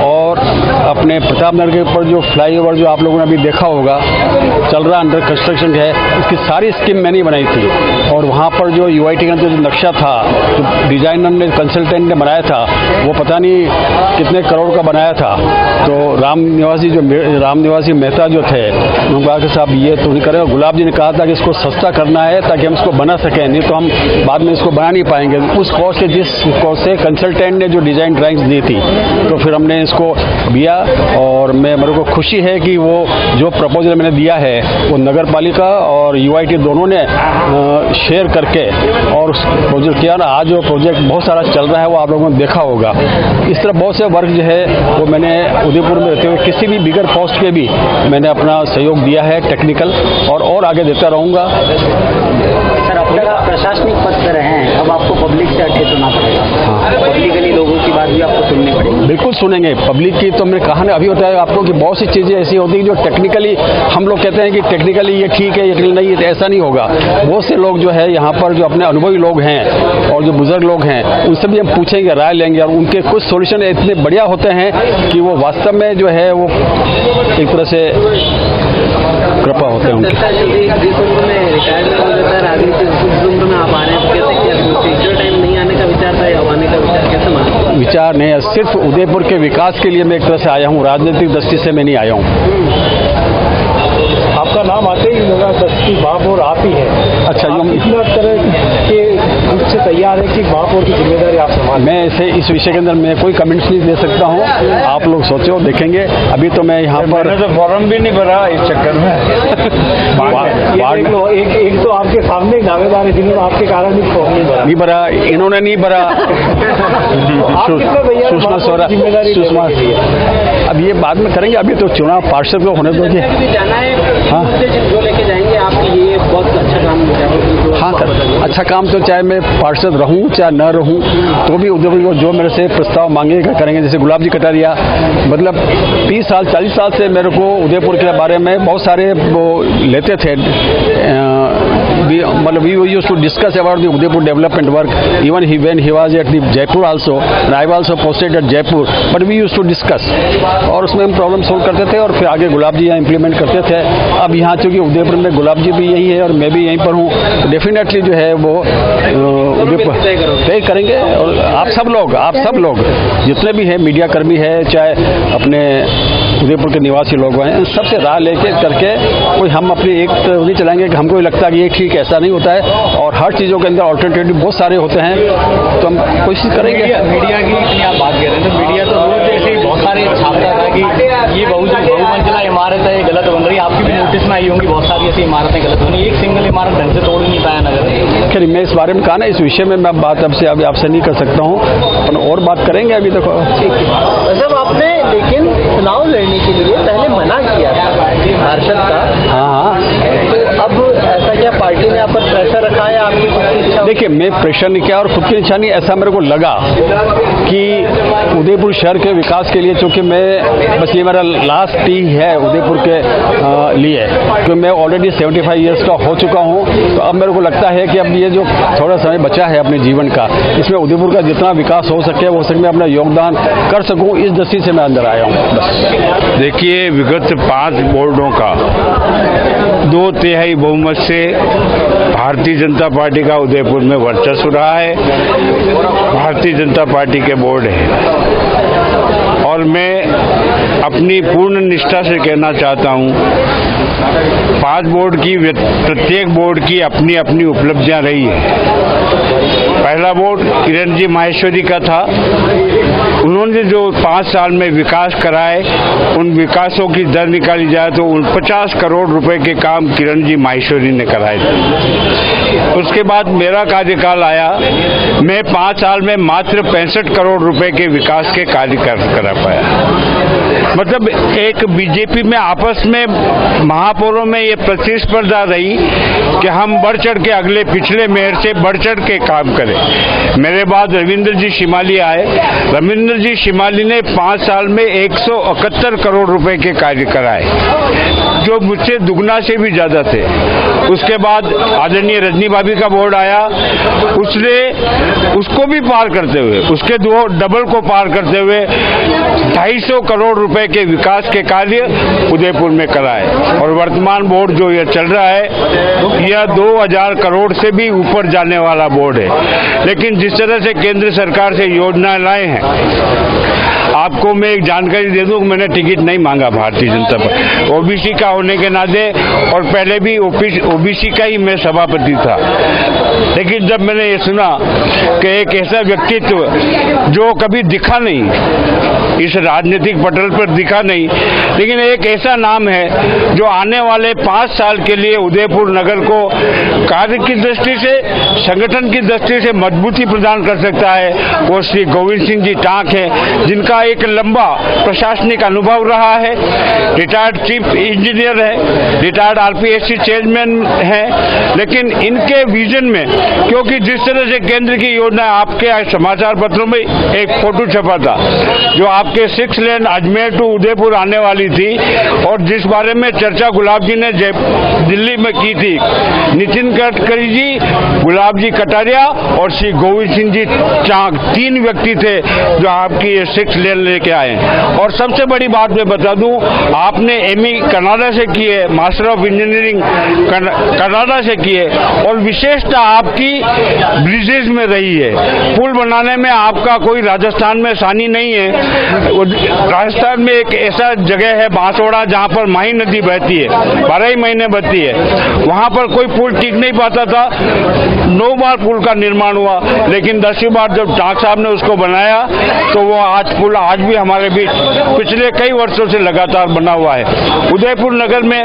और अपने प्रतापनगर के ऊपर जो फ्लाईओवर जो आप लोगों ने अभी देखा होगा चल रहा, अंडर कंस्ट्रक्शन है, इसकी सारी स्कीम मैंने ही बनाई थी। और वहाँ पर जो यूआईटी का जो नक्शा था, जो डिजाइनर ने, कंसल्टेंट ने बनाया था, वो पता नहीं कितने करोड़ का बनाया था। तो राम निवासी मेहता जो थे, उन्होंने कहा कि साहब ये तो नहीं करेगा। गुलाब जी ने कहा था कि इसको सस्ता करना है ताकि हम इसको बना सकें, नहीं तो हम बाद में इसको बना नहीं पाएंगे। उस कॉस्ट से, जिस कॉस्ट से कंसल्टेंट ने जो डिजाइन ड्राइंग्स दी थी, तो फिर हमने इसको दिया। और मेरे को खुशी है कि वो जो प्रपोजल मैंने दिया है वो नगर पालिका और यूआईटी दोनों ने शेयर करके और उस प्रोजेक्ट किया ना। आज जो प्रोजेक्ट बहुत सारा चल रहा है वो आप लोगों ने देखा होगा। इस तरह बहुत से वर्क जो है वो मैंने उदयपुर में रहते हुए किसी भी बिगर कॉस्ट के भी मैंने अपना सहयोग दिया है टेक्निकल, और आगे देता रहूँगा। सर, अब तक आप प्रशासनिक पद पर रहे हैं, अब आपको पब्लिक से अटके चुना पड़ेगा। पब्लिकली लोगों की बात भी आपको सुननी पड़ेगी। बिल्कुल सुनेंगे पब्लिक की। तो मैंने कहा ना अभी बताया आपको कि बहुत सी चीज़ें ऐसी होती हैं जो टेक्निकली हम लोग कहते हैं कि टेक्निकली ये ठीक है, ये नहीं, ऐसा नहीं होगा। बहुत से लोग जो है यहाँ पर जो अपने अनुभवी लोग हैं और जो बुजुर्ग लोग हैं उनसे भी हम पूछेंगे, राय लेंगे, और उनके कुछ सॉल्यूशन इतने बढ़िया होते हैं कि वो वास्तव में जो है वो एक तरह से कृपा होते हैं उनके। विचार नहीं है, सिर्फ उदयपुर के विकास के लिए मैं एक तरह से आया हूँ, राजनीतिक दृष्टि से मैं नहीं आया हूँ। आपका नाम आते ही होगा दस्ती महापौर आप ही है। अच्छा, इतना तरह के रूप से तैयार है कि महापौर की जिम्मेदारी आप संभालें। मैं इस विषय के अंदर मैं कोई कमेंट्स नहीं दे सकता हूँ, आप लोग सोचो, देखेंगे। अभी तो मैं यहाँ पर तो फॉर्म भी नहीं भरा इस चक्कर में। एक तो आपके सामने दावेदार है जिन्होंने आपके कारण भी फॉर्म नहीं भरा, इन्होंने नहीं भरा। सुषमा स्वराज, सुषमा, अब ये बाद में करेंगे, अभी तो चुनाव पार्षद को होने दो। हाँ, जो लेके जाएंगे आपकी, ये बहुत अच्छा काम है। हाँ सर, अच्छा काम तो चाहे मैं पार्षद रहूं चाहे न रहूं, तो भी उदयपुर जो मेरे से प्रस्ताव मांगेगा करेंगे। जैसे गुलाब जी कटारिया, मतलब 30 साल 40 साल से मेरे को उदयपुर के बारे में बहुत सारे वो लेते थे, मतलब we used to discuss about the Udaipur development work. Even when he was at the Jaipur also, and I was also posted at Jaipur, but we used to discuss. और उसमें हम प्रॉब्लम सोल्व करते थे और फिर आगे गुलाब जी यहाँ implement करते थे। अब यहाँ चूँकि उदयपुर में गुलाब जी भी यही है और मैं भी यहीं पर हूँ, तो डेफिनेटली जो है वो उदयपुर तय करेंगे। और आप सब लोग जितने भी हैं, मीडिया कर्मी है, चाहे अपने उदयपुर के निवासी लोग हैं, सबसे राह लेके करके कोई हम अपनी एक नहीं चलाएंगे कि हमको लगता है कि ये ठीक, ऐसा नहीं होता है। और हर चीज़ों के अंदर ऑल्टरनेटिव बहुत सारे होते हैं, तो हम कोशिश करेंगे। मीडिया की इतनी आप बात कर रहे हैं, तो मीडिया तो रोज ऐसे ही बहुत सारे छापता था कि ये बहुमंजिला इमारत है, ये गलत बन रही है। आपकी भी नोटिस में आई होंगी बहुत सारी ऐसी इमारतें गलत बनी, एक सिंगल इमारत ढंग से तोड़ नहीं पाया नगर। खैर, मैं इस बारे में कहा ना, इस विषय में मैं बात अभी आपसे नहीं कर सकता हूँ, अपन और बात करेंगे। अभी देखो, साहब आपने लेकिन चुनाव लड़ने के लिए पहले मना पार्षद का। हाँ। तो अब ऐसा क्या पार्टी ने आप पर प्रेशर रखा है, आपकी खुद की इच्छा? देखिए, मैं प्रेशर नहीं किया और खुद की इच्छा नहीं, ऐसा मेरे को लगा कि उदयपुर शहर के विकास के लिए, चूंकि मैं बस ये मेरा लास्ट टी है उदयपुर के लिए, क्योंकि मैं ऑलरेडी 75 ईयर्स का हो चुका हूँ। तो अब मेरे को लगता है कि अब ये जो थोड़ा समय बचा है अपने जीवन का, इसमें उदयपुर का जितना विकास हो सके मैं अपना योगदान कर सकूं, इस दृष्टि से मैं अंदर आया हूं। बस देखिए, विगत 5 बोर्डों का 2/3 बहुमत से भारतीय जनता पार्टी का उदयपुर में वर्चस्व रहा है। भारतीय जनता पार्टी के बोर्ड है और मैं अपनी पूर्ण निष्ठा से कहना चाहता हूं, 5 बोर्ड की प्रत्येक बोर्ड की अपनी अपनी उपलब्धियां रही है। पहला बोर्ड किरण जी माहेश्वरी का था। उन्होंने जो 5 साल में विकास कराए, उन विकासों की दर निकाली जाए तो 50 करोड़ रुपए के काम किरण जी माहेश्वरी ने कराए थे। उसके बाद मेरा कार्यकाल आया, मैं 5 साल में मात्र 65 करोड़ रुपए के विकास के कार्य करा पाया। मतलब एक बीजेपी में आपस में महापौरों में ये प्रतिस्पर्धा रही कि हम बढ़ चढ़ के अगले पिछले मेयर से बढ़ चढ़ के काम करें। मेरे बाद रविंद्र जी शिमाली आए। रविंद्र जी शिमाली ने 5 साल में 171 करोड़ रुपए के कार्य कराए, जो मुझसे दुगना से भी ज्यादा थे। उसके बाद आदरणीय रजनी भाभी का बोर्ड आया, उसने उसको भी पार करते हुए, उसके 2 डबल को पार करते हुए 250 करोड़ रुपए के विकास के कार्य उदयपुर में कराए। और वर्तमान बोर्ड जो ये चल रहा है, यह 2000 करोड़ से भी ऊपर जाने वाला बोर्ड है। लेकिन जिस तरह से केंद्र सरकार से योजनाएं लाए हैं, आपको मैं एक जानकारी दे दूं, मैंने टिकट नहीं मांगा भारतीय जनता पार्टी, ओबीसी का होने के नाते, और पहले भी ओबीसी का ही मैं सभापति था। लेकिन जब मैंने ये सुना कि एक ऐसा व्यक्तित्व जो कभी दिखा नहीं, इस राजनीतिक पटल पर दिखा नहीं, लेकिन एक ऐसा नाम है जो आने वाले 5 साल के लिए उदयपुर नगर को कार्य की दृष्टि से, संगठन की दृष्टि से मजबूती प्रदान कर सकता है, वो श्री गोविंद सिंह जी टांक हैं, जिनका एक लंबा प्रशासनिक अनुभव रहा है। रिटायर्ड चीफ इंजीनियर है, रिटायर्ड आरपीएससी चेयरमैन है। लेकिन इनके विजन में, क्योंकि जिस तरह से केंद्र की योजना, आपके समाचार पत्रों में एक फोटो छपा था जो आपके 6 लेन अजमेर टू उदयपुर आने वाली थी, और जिस बारे में चर्चा गुलाब जी ने दिल्ली में की थी। नितिन गडकरी जी, गुलाब जी कटारिया और श्री गोविंद सिंह जी टांक 3 व्यक्ति थे जो आपकी ये 6 लेन लेके आए। और सबसे बड़ी बात मैं बता दूं, आपने एमई कनाडा से की है, मास्टर ऑफ इंजीनियरिंग कनाडा से की है, और विशेषता आपकी ब्रिजेज में रही है। पुल बनाने में आपका कोई राजस्थान में सानी नहीं है। राजस्थान में एक ऐसा जगह है बांसवाड़ा, जहां पर माही नदी बहती है, 12 ही महीने बहती है। वहां पर कोई पुल टिक नहीं पाता था। 9 बार पुल का निर्माण हुआ, लेकिन 10वीं बार जब टांक साहब ने उसको बनाया तो वो पुल आज भी हमारे बीच पिछले कई वर्षों से लगातार बना हुआ है। उदयपुर नगर में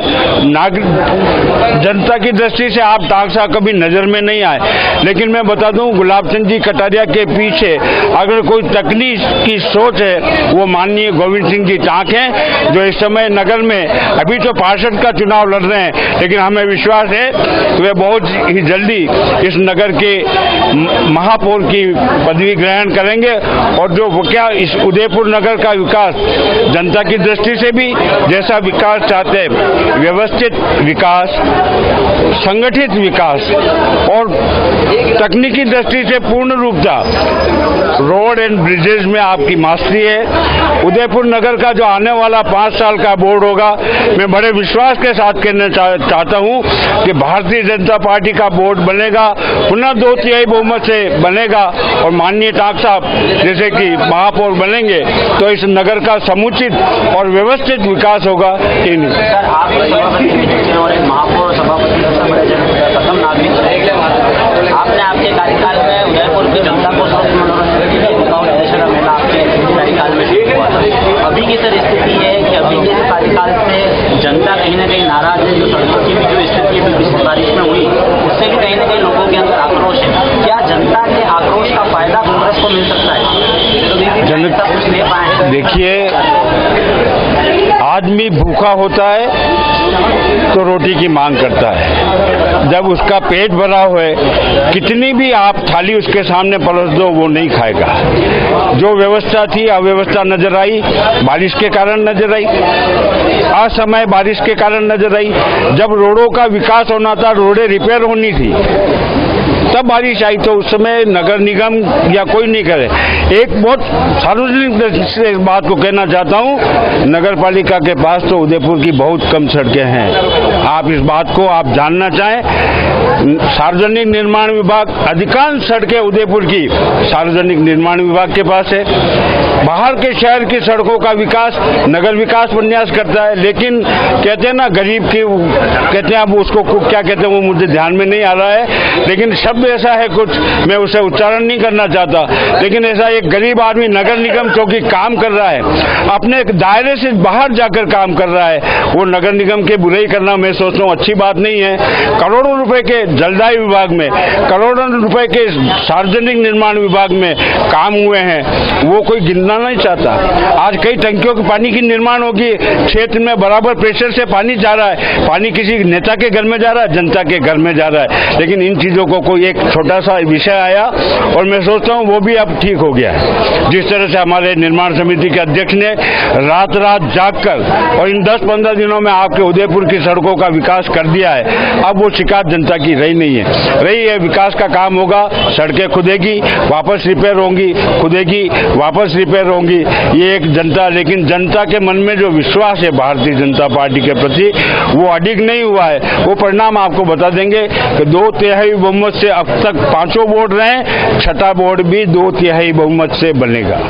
जनता की दृष्टि से आप टांक साहब कभी नजर में नहीं आए, लेकिन मैं बता दूं, गुलाब चंद जी कटारिया के पीछे अगर कोई तकनीक की सोच है, वो माननीय गोविंद सिंह जी टांक हैं, जो इस समय नगर में अभी तो पार्षद का चुनाव लड़ रहे हैं, लेकिन हमें विश्वास है कि वे बहुत ही जल्दी इस नगर के महापौर की पदवी ग्रहण करेंगे। और जो क्या इस उदयपुर नगर का विकास जनता की दृष्टि से भी जैसा विकास चाहते हैं, व्यवस्थित विकास, संगठित विकास और तकनीकी दृष्टि से पूर्ण रूपता, रोड एंड ब्रिजेज में आपकी मास्टरी है। उदयपुर नगर का जो आने वाला 5 साल का बोर्ड होगा, मैं बड़े विश्वास के साथ कहना चाहता हूं कि भारतीय जनता पार्टी का बोर्ड बनेगा, पुनः 2/3 बहुमत से बनेगा, और माननीय टांक साहब जैसे कि महापौर बनेंगे तो इस नगर का समुचित और व्यवस्थित विकास होगा। महापौर सभापति प्रथम नागरिक, आपने आपके कार्यकाल में उदयपुर की जनता को महिला आपके कार्यकाल में हुआ था। अभी की सर स्थिति है कि अभी के कार्यकाल से जनता कहीं न कहीं नाराज है। जो सड़कों की भी जो स्थिति पिछली बारिश में हुई, उससे भी कहीं न कहीं लोगों के अंदर आक्रोश है। क्या जनता के आक्रोश का फायदा कांग्रेस को मिल सकता है? जनता कुछ ले पाए? देखिए, आदमी भूखा होता है तो रोटी की मांग करता है। जब उसका पेट भरा हुए कितनी भी आप थाली उसके सामने परोस दो वो नहीं खाएगा। जो व्यवस्था थी अव्यवस्था नजर आई, बारिश के कारण नजर आई, असमय बारिश के कारण नजर आई। जब रोडों का विकास होना था, रोडें रिपेयर होनी थी, तब बारिश आई तो उस समय नगर निगम या कोई नहीं करे। एक बहुत सार्वजनिक दृष्टि से इस बात को कहना चाहता हूं, नगर पालिका के पास तो उदयपुर की बहुत कम सड़कें हैं। आप इस बात को आप जानना चाहें, सार्वजनिक निर्माण विभाग अधिकांश सड़कें उदयपुर की सार्वजनिक निर्माण विभाग के पास है। बाहर के शहर की सड़कों का विकास नगर विकास प्रन्यास करता है, लेकिन कहते हैं ना गरीब की, कहते हैं अब उसको क्या कहते हैं वो मुझे ध्यान में नहीं आ रहा है, लेकिन शब्द ऐसा है कुछ, मैं उसे उच्चारण नहीं करना चाहता, लेकिन ऐसा एक गरीब आदमी नगर निगम चौकी काम कर रहा है, अपने दायरे से बाहर जाकर काम कर रहा है, वो नगर निगम के बुराई करना मैं सोचता हूँ अच्छी बात नहीं है। करोड़ों रुपए के जलदाय विभाग में, करोड़ों रुपए के सार्वजनिक निर्माण विभाग में काम हुए हैं, वो कोई गिनना नहीं चाहता। आज कई टंकियों के पानी की निर्माण होगी, क्षेत्र में बराबर प्रेशर से पानी जा रहा है, पानी किसी नेता के घर में जा रहा है, जनता के घर में जा रहा है, लेकिन इन चीजों को कोई एक छोटा सा विषय आया और मैं सोचता हूँ वो भी अब ठीक हो गया है। जिस तरह से हमारे निर्माण समिति के अध्यक्ष ने रात रात जागकर और इन 10-15 दिनों में आपके उदयपुर की सड़कों का विकास कर दिया है, अब वो शिकायत जनता की रही नहीं है। रही है विकास का काम होगा, सड़कें खुदेगी वापस रिपेयर होंगी, खुदेगी वापस रिपेयर होंगी, ये एक जनता, लेकिन जनता के मन में जो विश्वास है भारतीय जनता पार्टी के प्रति वो अडिग नहीं हुआ है। वो परिणाम आपको बता देंगे कि 2/3 बहुमत से अब तक 5 बोर्ड रहे, 6ठा बोर्ड भी 2/3 बहुमत से बनेगा।